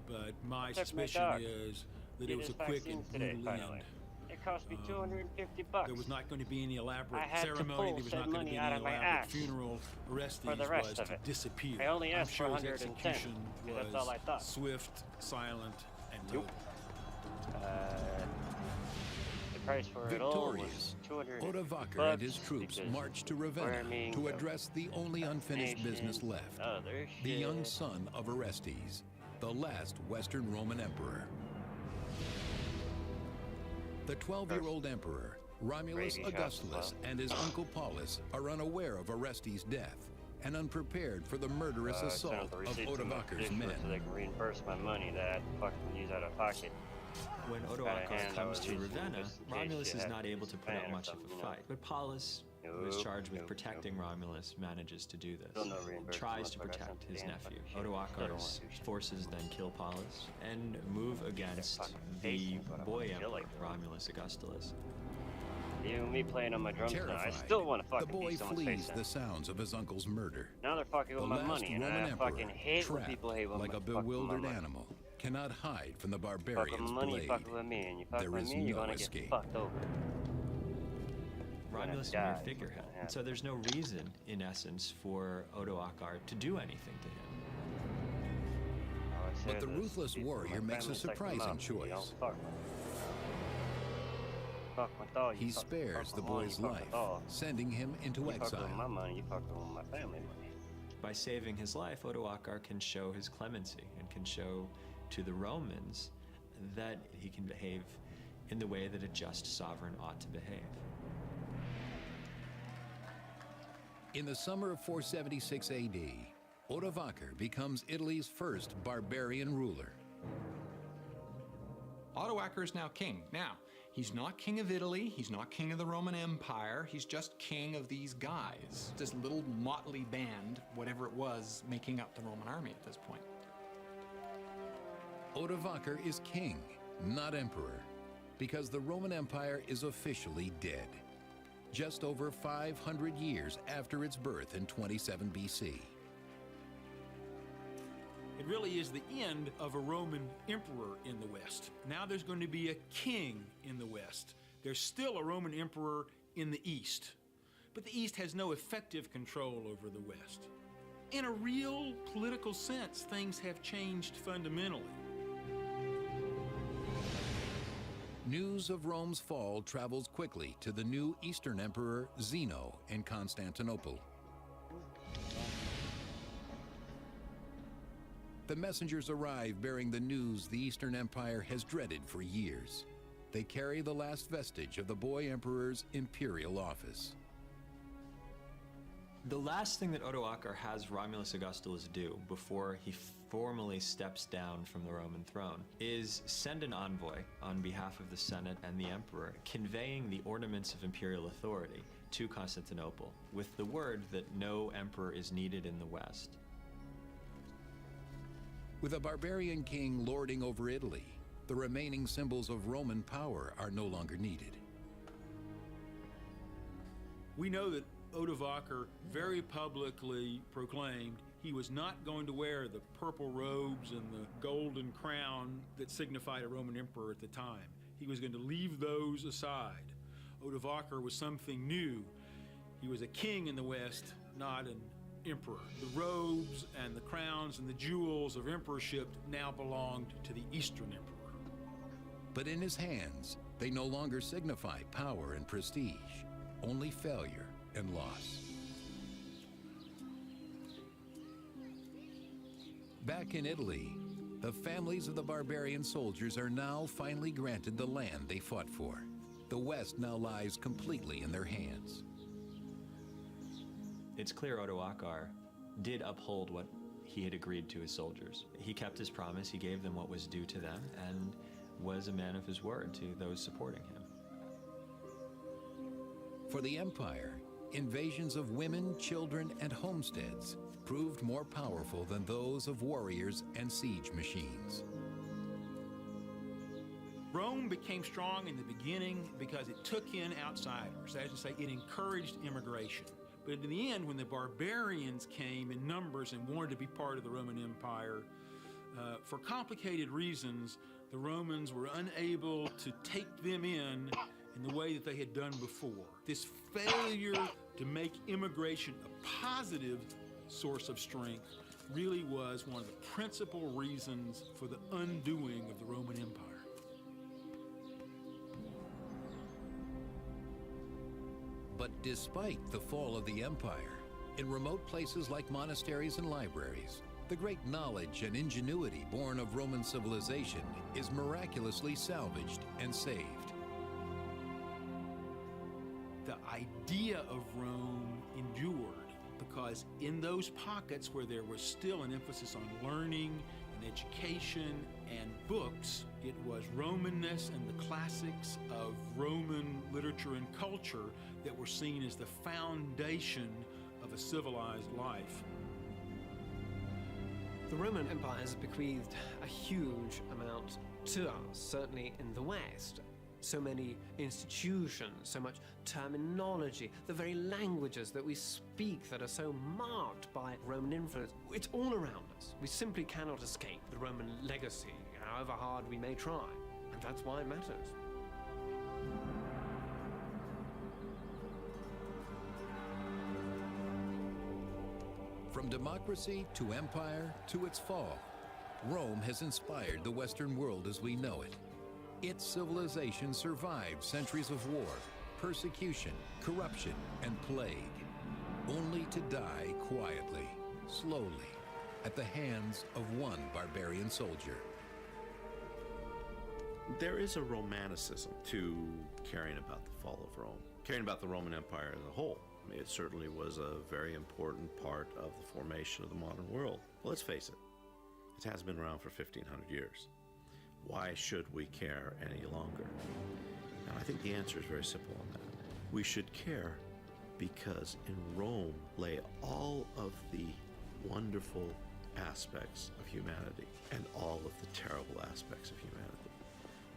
but my Except my suspicion dog. is that Did it was a his quick vaccine and today, brutal finally. end. It cost me $250. There was not going to be any elaborate I had to ceremony. pull There was said not going to money be out any of my elaborate ass funeral. Orestes for the rest was of to it. disappear. I only I'm asked sure for his 110, execution because was that's all I thought. swift, silent, and Nope. total. The price for it all was Victorious, $200. Odovacar and his troops marched to Ravenna Warming to of address the only unfinished business nations, left, other the young shit. son of Orestes, the last Western Roman emperor. The 12-year-old emperor, Romulus Rabies Augustulus, shots, and his uncle Paulus are unaware of Orestes' death and unprepared for the murderous Send assault out the of receipt to my Odovacar's district men. so they can reimburse my money that I fucking use out of pocket. When Got a Odovacar hand comes I to was using Ravenna, just in case Romulus you is had not able to put up Japan or much of something, a you know. fight. But Paulus, who is Nope, charged with nope, protecting Romulus, manages to do Still this. no reimbursement Tries to if I got protect something his damn nephew. fucking shit. Still don't want Odovacar's to shit. forces then kill Paulus and move against fucking the face is what I boy wanna kill emperor, like. Romulus Augustulus. Even me playing on my drums now, I Terrified, still want to the fucking boy beat someone's flees face in. the sounds of his uncle's murder. Now they're fucking The with my last money, and Roman I emperor, fucking hate when trapped people hate when like I a fuck with my bewildered money. animal, cannot hide from the Fuck with barbarian's my money, you blade. fuck with me, and you fuck There with is me, you're no gonna escape. get fucked over. Romulus is a die, mere is what's figurehead. gonna And so happen. there's no reason, in essence, for Odovacar to do anything to him. I always But say the this, ruthless people in warrior my makes a family take them surprising out, you don't choice. fuck with them. Fuck with all, you He fuck spares with the my money, boy's you fuck life, with all. sending him into You fuck with my exile. money, you fuck with my family money. By saving his life, Odovacar can show his clemency and can show to the Romans that he can behave in the way that a just sovereign ought to behave. In the summer of 476 AD, Odovacar becomes Italy's first barbarian ruler. Odovacar is now king. Now, he's not king of Italy, he's not king of the Roman Empire, he's just king of these guys. This little motley band, whatever it was, making up the Roman army at this point. Odovacar is king, not emperor, because the Roman Empire is officially dead. just over 500 years after its birth in 27 BC. It really is the end of a Roman emperor in the West. Now there's going to be a king in the West. There's still a Roman emperor in the East, but the East has no effective control over the West. In a real political sense, things have changed fundamentally. News of Rome's fall travels quickly to the new Eastern Emperor Zeno in Constantinople. The messengers arrive bearing the news the Eastern Empire has dreaded for years. They carry the last vestige of the boy emperor's imperial office. The last thing that Odoacer has Romulus Augustulus do before he formally steps down from the Roman throne is send an envoy on behalf of the Senate and the Emperor, conveying the ornaments of imperial authority to Constantinople, with the word that no emperor is needed in the West. With a barbarian king lording over Italy, the remaining symbols of Roman power are no longer needed. We know that Odovaker very publicly proclaimed he was not going to wear the purple robes and the golden crown that signified a Roman emperor at the time. He was going to leave those aside. Odovaker was something new. He was a king in the West, not an emperor. The robes and the crowns and the jewels of emperorship now belonged to the Eastern emperor. But in his hands, they no longer signify power and prestige, only failure and loss. Back in Italy, the families of the barbarian soldiers are now finally granted the land they fought for. The West now lies completely in their hands. It's clear Odoacer did uphold what he had agreed to his soldiers. He kept his promise, he gave them what was due to them, and was a man of his word to those supporting him. For the empire, invasions of women, children, and homesteads proved more powerful than those of warriors and siege machines. Rome became strong in the beginning because it took in outsiders. As you say, it encouraged immigration. But in the end, when the barbarians came in numbers and wanted to be part of the Roman Empire, for complicated reasons, the Romans were unable to take them in the way that they had done before. This failure to make immigration a positive source of strength really was one of the principal reasons for the undoing of the Roman Empire. But despite the fall of the empire, in remote places like monasteries and libraries, the great knowledge and ingenuity born of Roman civilization is miraculously salvaged and saved. The idea of Rome endured because in those pockets where there was still an emphasis on learning and education and books, it was Romanness and the classics of Roman literature and culture that were seen as the foundation of a civilized life. The Roman Empire has bequeathed a huge amount to us, certainly in the West. So many institutions, so much terminology, the very languages that we speak that are so marked by Roman influence. It's all around us. We simply cannot escape the Roman legacy, however hard we may try. And that's why it matters. From democracy to empire to its fall, Rome has inspired the Western world as we know it. Its civilization survived centuries of war, persecution, corruption, and plague, only to die quietly, slowly, at the hands of one barbarian soldier. There is a romanticism to caring about the fall of Rome, caring about the Roman Empire as a whole. I mean, it certainly was a very important part of the formation of the modern world. Well, let's face it, it has been around for 1,500 years. Why should we care any longer? And I think the answer is very simple on that. We should care because in Rome lay all of the wonderful aspects of humanity and all of the terrible aspects of humanity.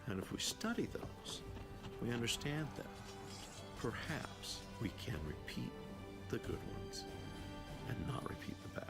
And if we study those, we understand them. Perhaps we can repeat the good ones and not repeat the bad.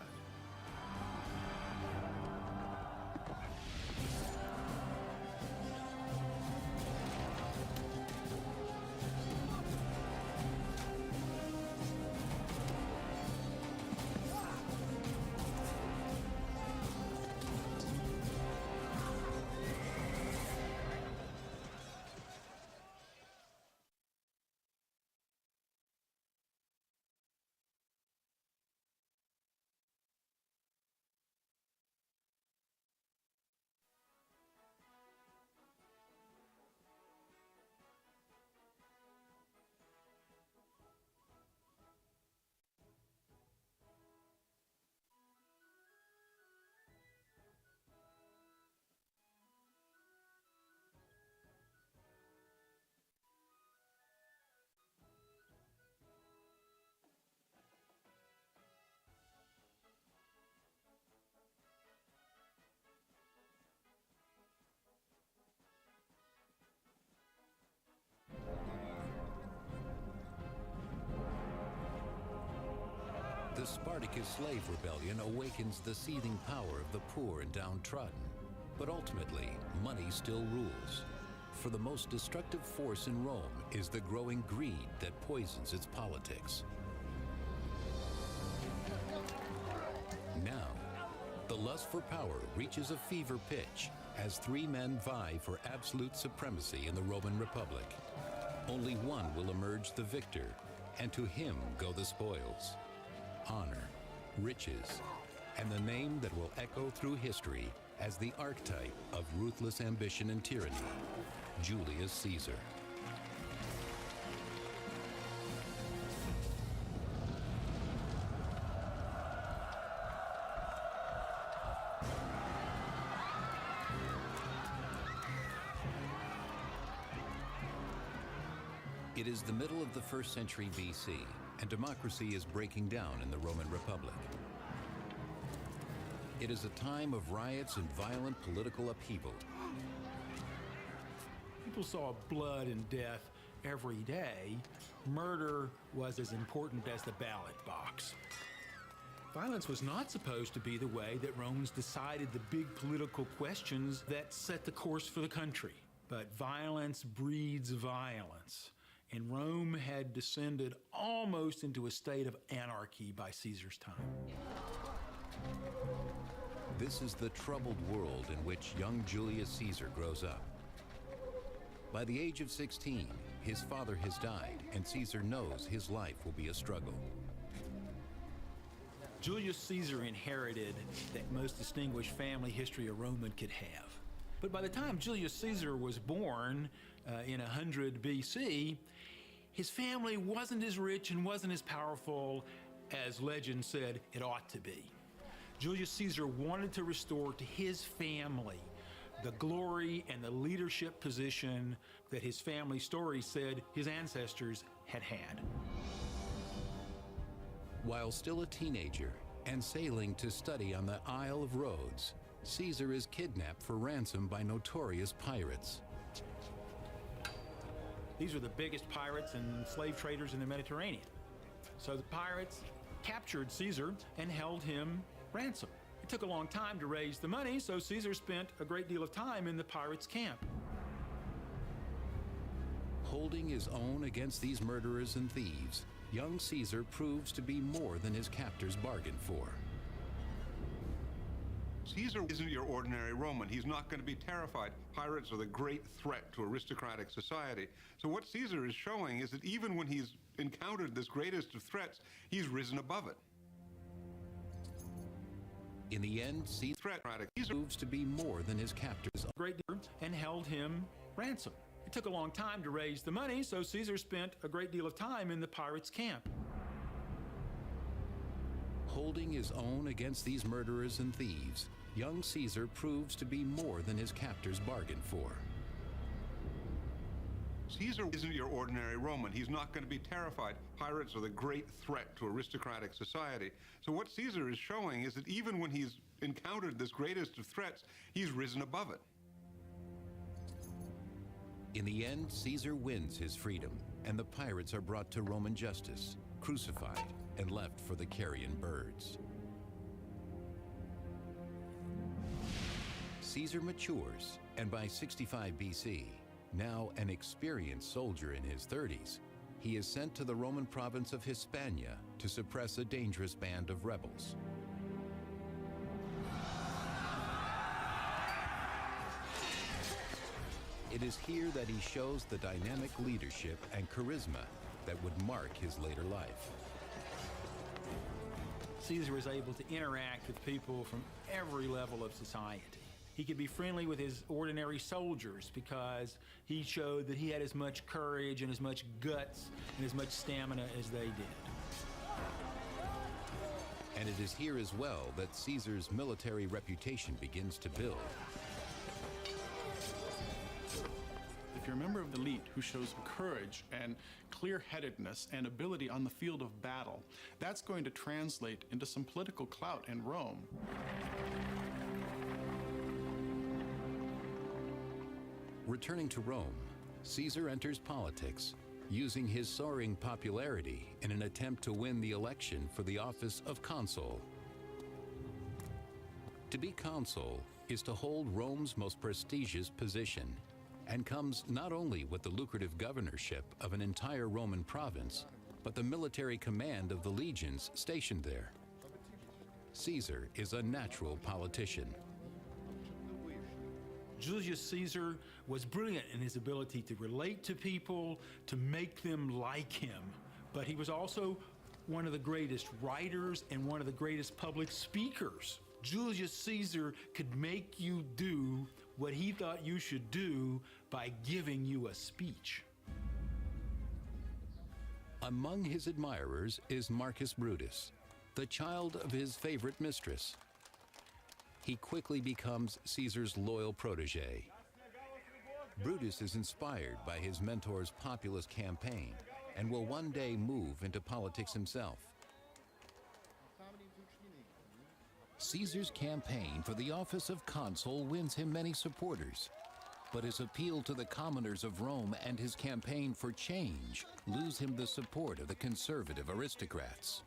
The Spartacus slave rebellion awakens the seething power of the poor and downtrodden. But ultimately, money still rules. For the most destructive force in Rome is the growing greed that poisons its politics. Now, the lust for power reaches a fever pitch as three men vie for absolute supremacy in the Roman Republic. Only one will emerge the victor, and to him go the spoils. Honor, riches, and the name that will echo through history as the archetype of ruthless ambition and tyranny, Julius Caesar. It is the middle of the 1st century BC, and democracy is breaking down in the Roman Republic. It is a time of riots and violent political upheaval. People saw blood and death every day. Murder was as important as the ballot box. Violence was not supposed to be the way that Romans decided the big political questions that set the course for the country. But violence breeds violence. And Rome had descended almost into a state of anarchy by Caesar's time. This is the troubled world in which young Julius Caesar grows up. By the age of 16, his father has died, and Caesar knows his life will be a struggle. Julius Caesar inherited that most distinguished family history a Roman could have. But by the time Julius Caesar was born in 100 BC, his family wasn't as rich and wasn't as powerful as legend said it ought to be. Julius Caesar wanted to restore to his family the glory and the leadership position that his family story said his ancestors had had. While still a teenager and sailing to study on the Isle of Rhodes, Caesar is kidnapped for ransom by notorious pirates. These were the biggest pirates and slave traders in the Mediterranean. So the pirates captured Caesar and held him ransom. It took a long time to raise the money, so Caesar spent a great deal of time in the pirates' camp. Holding his own against these murderers and thieves, young Caesar proves to be more than his captors bargained for. Caesar isn't your ordinary Roman. He's not going to be terrified. Pirates are the great threat to aristocratic society. So what Caesar is showing is that even when he's encountered this greatest of threats, he's risen above it. In the end, Caesar proves to be more than his captors. And held him ransom. It took a long time to raise the money, so Caesar spent a great deal of time in the pirates' camp. Holding his own against these murderers and thieves, young Caesar proves to be more than his captors bargained for. Caesar isn't your ordinary Roman. He's not going to be terrified. Pirates are the great threat to aristocratic society. So what Caesar is showing is that even when he's encountered this greatest of threats, he's risen above it. In the end, Caesar wins his freedom and the pirates are brought to Roman justice, crucified, and left for the carrion birds. Caesar matures, and by 65 BC, now an experienced soldier in his 30s, he is sent to the Roman province of Hispania to suppress a dangerous band of rebels. It is here that he shows the dynamic leadership and charisma that would mark his later life. Caesar was able to interact with people from every level of society. He could be friendly with his ordinary soldiers because he showed that he had as much courage and as much guts and as much stamina as they did. And it is here as well that Caesar's military reputation begins to build. If you're a member of the elite who shows courage and clear-headedness and ability on the field of battle, that's going to translate into some political clout in Rome. Returning to Rome, Caesar enters politics, using his soaring popularity in an attempt to win the election for the office of consul. To be consul is to hold Rome's most prestigious position, and comes not only with the lucrative governorship of an entire Roman province, but the military command of the legions stationed there. Caesar is a natural politician. Julius Caesar was brilliant in his ability to relate to people, to make them like him. But he was also one of the greatest writers and one of the greatest public speakers. Julius Caesar could make you do what he thought you should do by giving you a speech. Among his admirers is Marcus Brutus, the child of his favorite mistress. He quickly becomes Caesar's loyal protege. Brutus is inspired by his mentor's populist campaign and will one day move into politics himself. Caesar's campaign for the office of consul wins him many supporters, but his appeal to the commoners of Rome and his campaign for change lose him the support of the conservative aristocrats.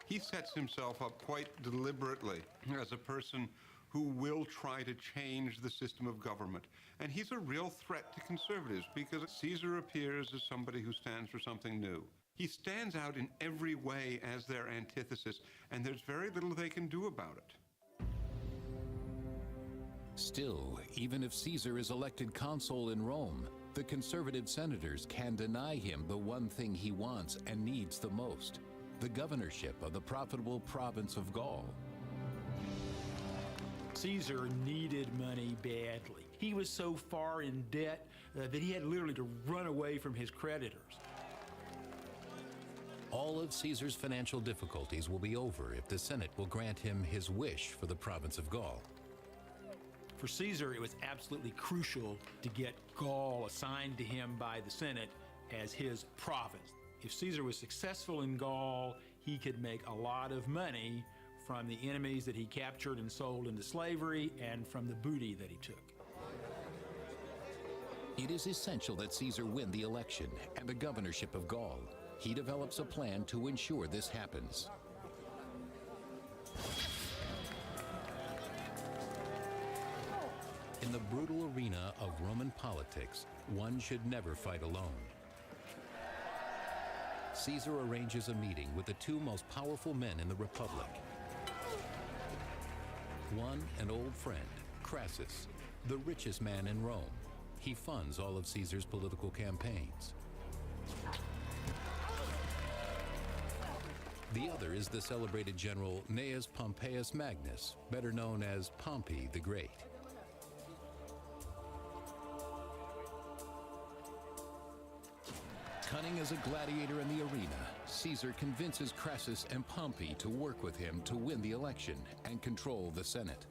He sets himself up quite deliberately as a person who will try to change the system of government. And he's a real threat to conservatives because Caesar appears as somebody who stands for something new. He stands out in every way as their antithesis, and there's very little they can do about it. Still, even if Caesar is elected consul in Rome, the conservative senators can deny him the one thing he wants and needs the most: the governorship of the profitable province of Gaul. Caesar needed money badly. He was so far in debt that he had literally to run away from his creditors. All of Caesar's financial difficulties will be over if the Senate will grant him his wish for the province of Gaul. For Caesar, it was absolutely crucial to get Gaul assigned to him by the Senate as his province. If Caesar was successful in Gaul, he could make a lot of money from the enemies that he captured and sold into slavery and from the booty that he took. It is essential that Caesar win the election and the governorship of Gaul. He develops a plan to ensure this happens. In the brutal arena of Roman politics, one should never fight alone. Caesar arranges a meeting with the two most powerful men in the Republic. One, an old friend, Crassus, the richest man in Rome. He funds all of Caesar's political campaigns. The other is the celebrated general Gnaeus Pompeius Magnus, better known as Pompey the Great. Cunning as a gladiator in the arena, Caesar convinces Crassus and Pompey to work with him to win the election and control the Senate.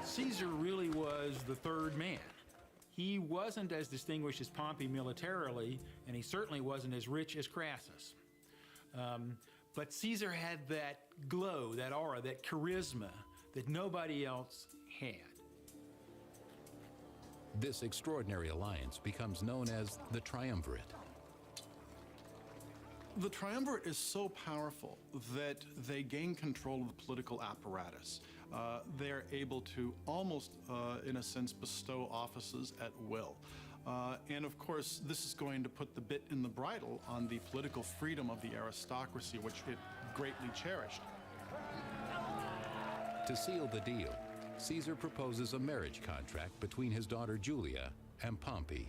Caesar really was the third man. He wasn't as distinguished as Pompey militarily, and he certainly wasn't as rich as Crassus. But Caesar had that glow, that aura, that charisma that nobody else had. This extraordinary alliance becomes known as the Triumvirate. The Triumvirate is so powerful that they gain control of the political apparatus. They're able to almost, in a sense, bestow offices at will. And of course, this is going to put the bit in the bridle on the political freedom of the aristocracy, which it greatly cherished. To seal the deal, Caesar proposes a marriage contract between his daughter Julia and Pompey.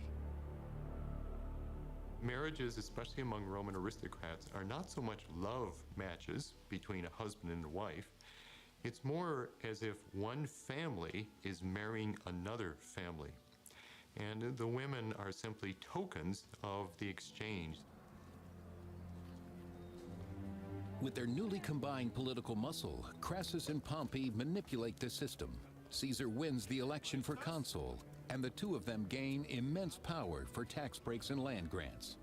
Marriages, especially among Roman aristocrats, are not so much love matches between a husband and a wife. It's more as if one family is marrying another family. And the women are simply tokens of the exchange. With their newly combined political muscle, Crassus and Pompey manipulate the system. Caesar wins the election for consul, and the two of them gain immense power for tax breaks and land grants.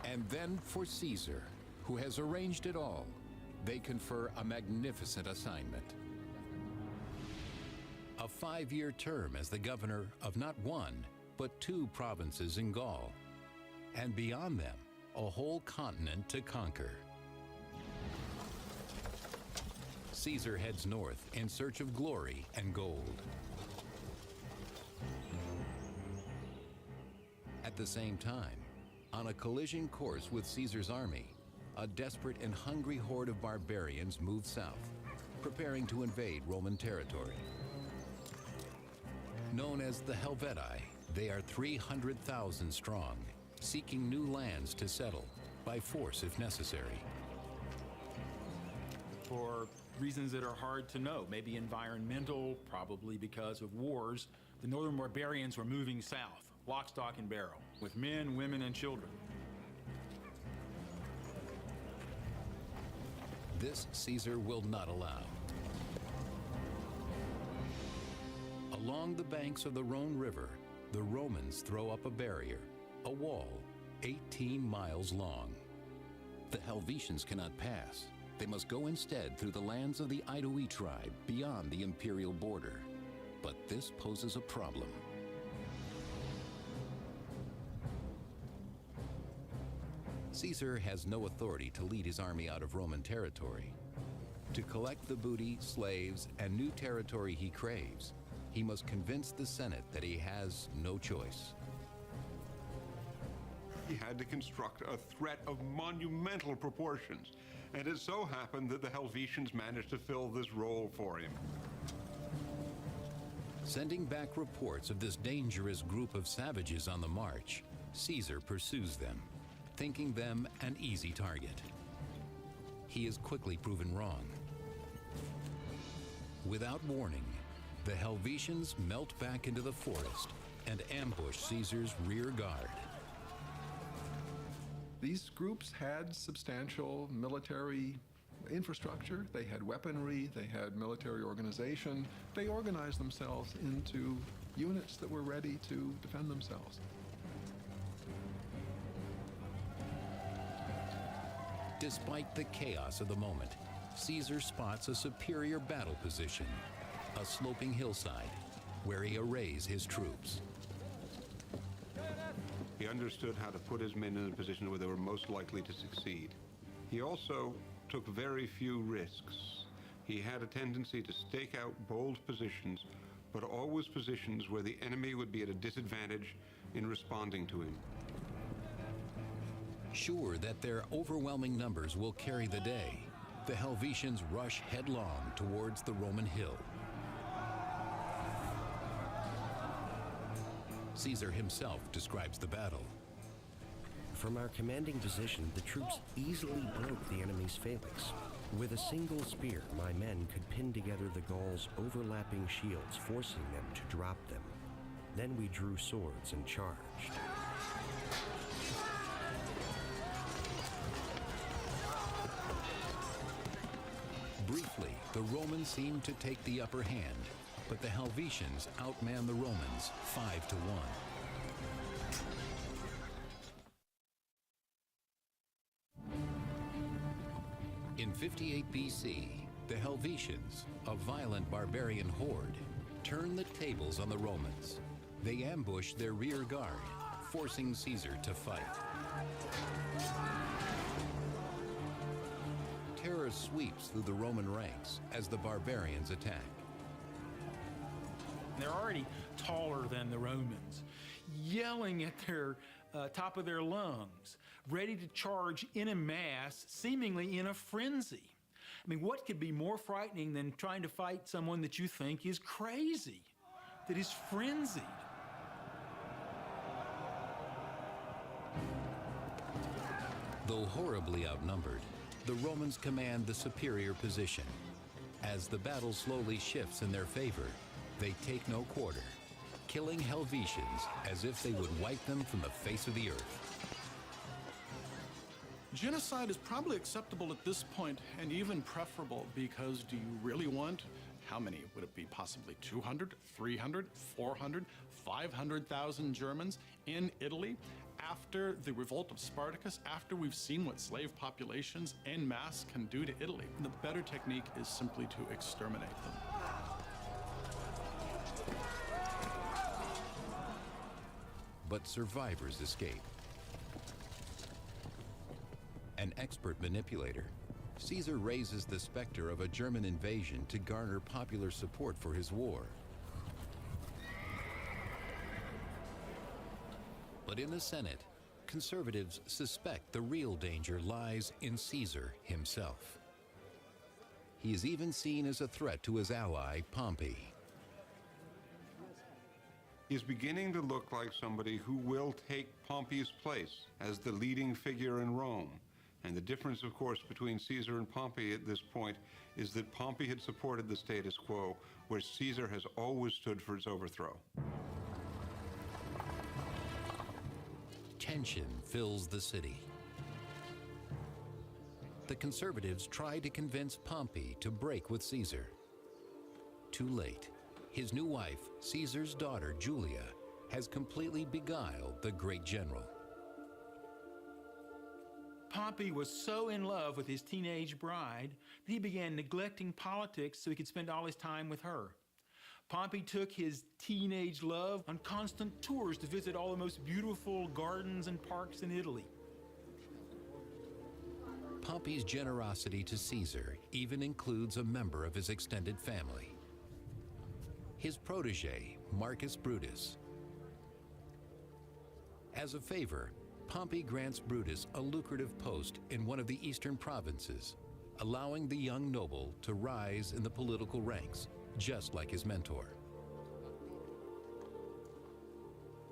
And then for Caesar, who has arranged it all, they confer a magnificent assignment. A 5-year term as the governor of not one, but 2 provinces in Gaul, and beyond them, a whole continent to conquer. Caesar heads north in search of glory and gold. At the same time, on a collision course with Caesar's army, a desperate and hungry horde of barbarians moved south, preparing to invade Roman territory. Known as the Helvetii, they are 300,000 strong, seeking new lands to settle, by force if necessary. For reasons that are hard to know, maybe environmental, probably because of wars, the northern barbarians were moving south, lock, stock, and barrel, with men, women, and children. This Caesar will not allow. Along the banks of the Rhone River, the Romans throw up a barrier, a wall, 18 miles long. The Helvetians cannot pass. They must go instead through the lands of the Aedui tribe beyond the imperial border. But this poses a problem. Caesar has no authority to lead his army out of Roman territory. To collect the booty, slaves, and new territory he craves, he must convince the Senate that he has no choice. He had to construct a threat of monumental proportions, and it so happened that the Helvetians managed to fill this role for him. Sending back reports of this dangerous group of savages on the march, Caesar pursues them, thinking them an easy target. He is quickly proven wrong. Without warning, the Helvetians melt back into the forest and ambush Caesar's rear guard. These groups had substantial military infrastructure, they had weaponry, they had military organization. They organized themselves into units that were ready to defend themselves. Despite the chaos of the moment, Caesar spots a superior battle position, a sloping hillside, where he arrays his troops. He understood how to put his men in a position where they were most likely to succeed. He also took very few risks. He had a tendency to stake out bold positions, but always positions where the enemy would be at a disadvantage in responding to him. Sure that their overwhelming numbers will carry the day, the Helvetians rush headlong towards the Roman hill. Caesar himself describes the battle. From our commanding position, the troops easily broke the enemy's phalanx. With a single spear, my men could pin together the Gauls' overlapping shields, forcing them to drop them. Then we drew swords and charged. Briefly, the Romans seemed to take the upper hand, but the Helvetians outmanned the Romans 5-1. In 58 BC, the Helvetians, a violent barbarian horde, turn the tables on the Romans. They ambush their rear guard, forcing Caesar to fight. Terror sweeps through the Roman ranks as the barbarians attack. They're already taller than the Romans, yelling at their top of their lungs, ready to charge in a mass, seemingly in a frenzy. I mean, what could be more frightening than trying to fight someone that you think is crazy, that is frenzied? Though horribly outnumbered, the Romans command the superior position. As the battle slowly shifts in their favor, they take no quarter, killing Helvetians as if they would wipe them from the face of the earth. Genocide is probably acceptable at this point, and even preferable, because do you really want, how many would it be, possibly 200, 300, 400, 500,000 Germans in Italy after the revolt of Spartacus, after we've seen what slave populations en masse can do to Italy? The better technique is simply to exterminate them. But survivors escape. An expert manipulator, Caesar raises the specter of a German invasion to garner popular support for his war. But in the Senate, conservatives suspect the real danger lies in Caesar himself. He is even seen as a threat to his ally, Pompey. He's beginning to look like somebody who will take Pompey's place as the leading figure in Rome. And the difference, of course, between Caesar and Pompey at this point is that Pompey had supported the status quo, where Caesar has always stood for its overthrow. Tension fills the city. The conservatives try to convince Pompey to break with Caesar. Too late. His new wife, Caesar's daughter, Julia, has completely beguiled the great general. Pompey was so in love with his teenage bride that he began neglecting politics so he could spend all his time with her. Pompey took his teenage love on constant tours to visit all the most beautiful gardens and parks in Italy. Pompey's generosity to Caesar even includes a member of his extended family. His protege, Marcus Brutus. As a favor, Pompey grants Brutus a lucrative post in one of the eastern provinces, allowing the young noble to rise in the political ranks, just like his mentor.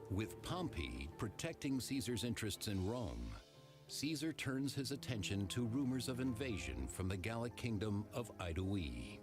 With Pompey protecting Caesar's interests in Rome, Caesar turns his attention to rumors of invasion from the Gallic kingdom of Idoe.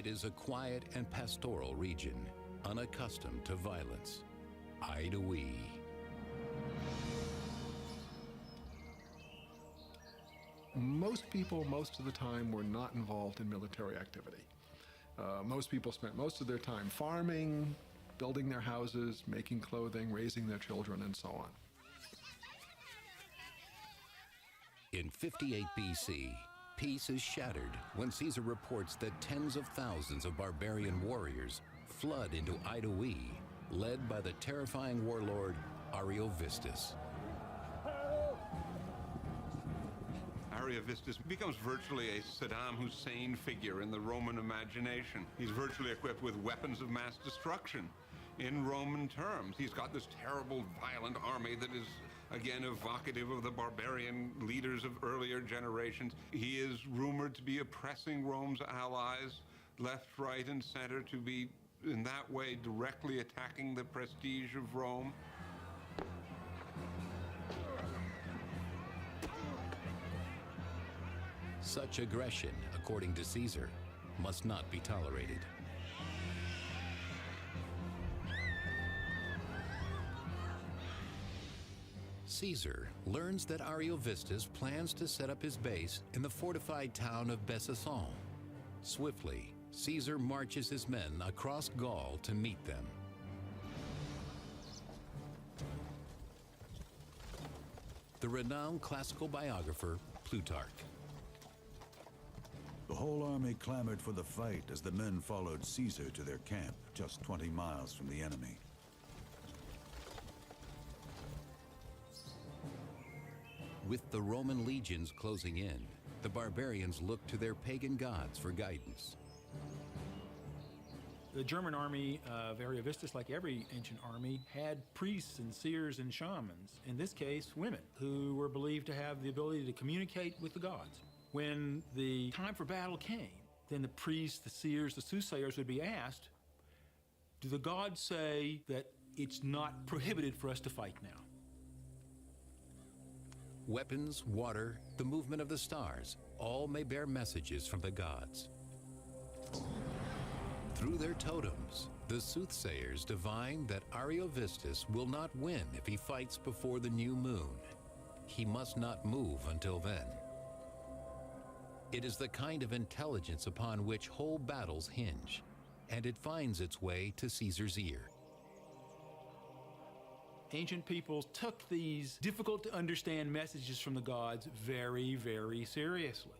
It is a quiet and pastoral region, unaccustomed to violence. Idoe. Most people, most of the time, were not involved in military activity. Most people spent most of their time farming, building their houses, making clothing, raising their children, and so on. In 58 BC, peace is shattered when Caesar reports that tens of thousands of barbarian warriors flood into Idoe, led by the terrifying warlord Ariovistus. Ariovistus becomes virtually a Saddam Hussein figure in the Roman imagination. He's virtually equipped with weapons of mass destruction in Roman terms. He's got this terrible, violent army that is, again, evocative of the barbarian leaders of earlier generations. He is rumored to be oppressing Rome's allies, left, right, and center, to be, in that way, directly attacking the prestige of Rome. Such aggression, according to Caesar, must not be tolerated. Caesar learns that Ariovistus plans to set up his base in the fortified town of Besançon. Swiftly, Caesar marches his men across Gaul to meet them. The renowned classical biographer Plutarch. The whole army clamored for the fight as the men followed Caesar to their camp, just 20 miles from the enemy. With the Roman legions closing in, the barbarians looked to their pagan gods for guidance. The German army of Ariovistus, like every ancient army, had priests and seers and shamans, in this case women, who were believed to have the ability to communicate with the gods. When the time for battle came, then the priests, the seers, the soothsayers would be asked, do the gods say that it's not prohibited for us to fight now? Weapons, water, the movement of the stars, all may bear messages from the gods. Through their totems, the soothsayers divine that Ariovistus will not win if he fights before the new moon. He must not move until then. It is the kind of intelligence upon which whole battles hinge, and it finds its way to Caesar's ear. Ancient peoples took these difficult to understand messages from the gods very, very seriously.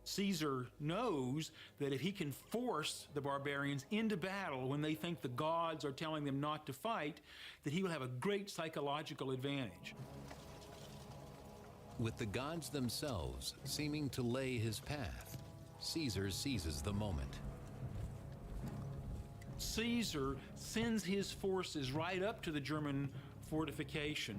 Caesar knows that if he can force the barbarians into battle when they think the gods are telling them not to fight, that he will have a great psychological advantage. With the gods themselves seeming to lay his path, Caesar seizes the moment. Caesar sends his forces right up to the German fortification,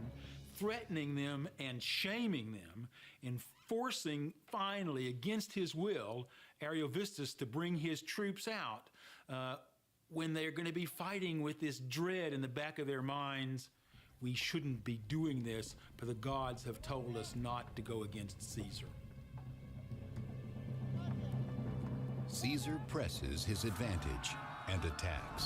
threatening them and shaming them, and forcing, finally, against his will, Ariovistus to bring his troops out when they're going to be fighting with this dread in the back of their minds. We shouldn't be doing this, but the gods have told us not to go against Caesar. Caesar presses his advantage and attacks.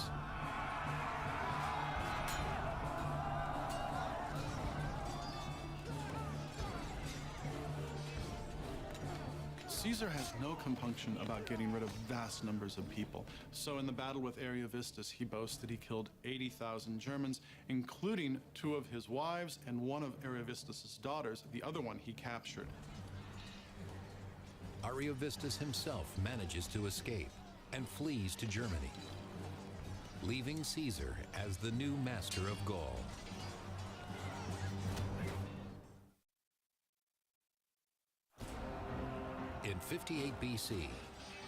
Caesar has no compunction about getting rid of vast numbers of people. So in the battle with Ariovistus, he boasts that he killed 80,000 Germans, including 2 of his wives and 1 of Ariovistus's daughters. The other one he captured. Ariovistus himself manages to escape and flees to Germany, leaving Caesar as the new master of Gaul. In 58 BC,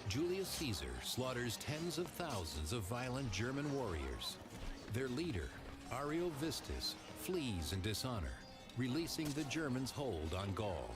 Julius Caesar slaughters tens of thousands of violent German warriors. Their leader, Ariovistus, flees in dishonor, releasing the Germans' hold on Gaul.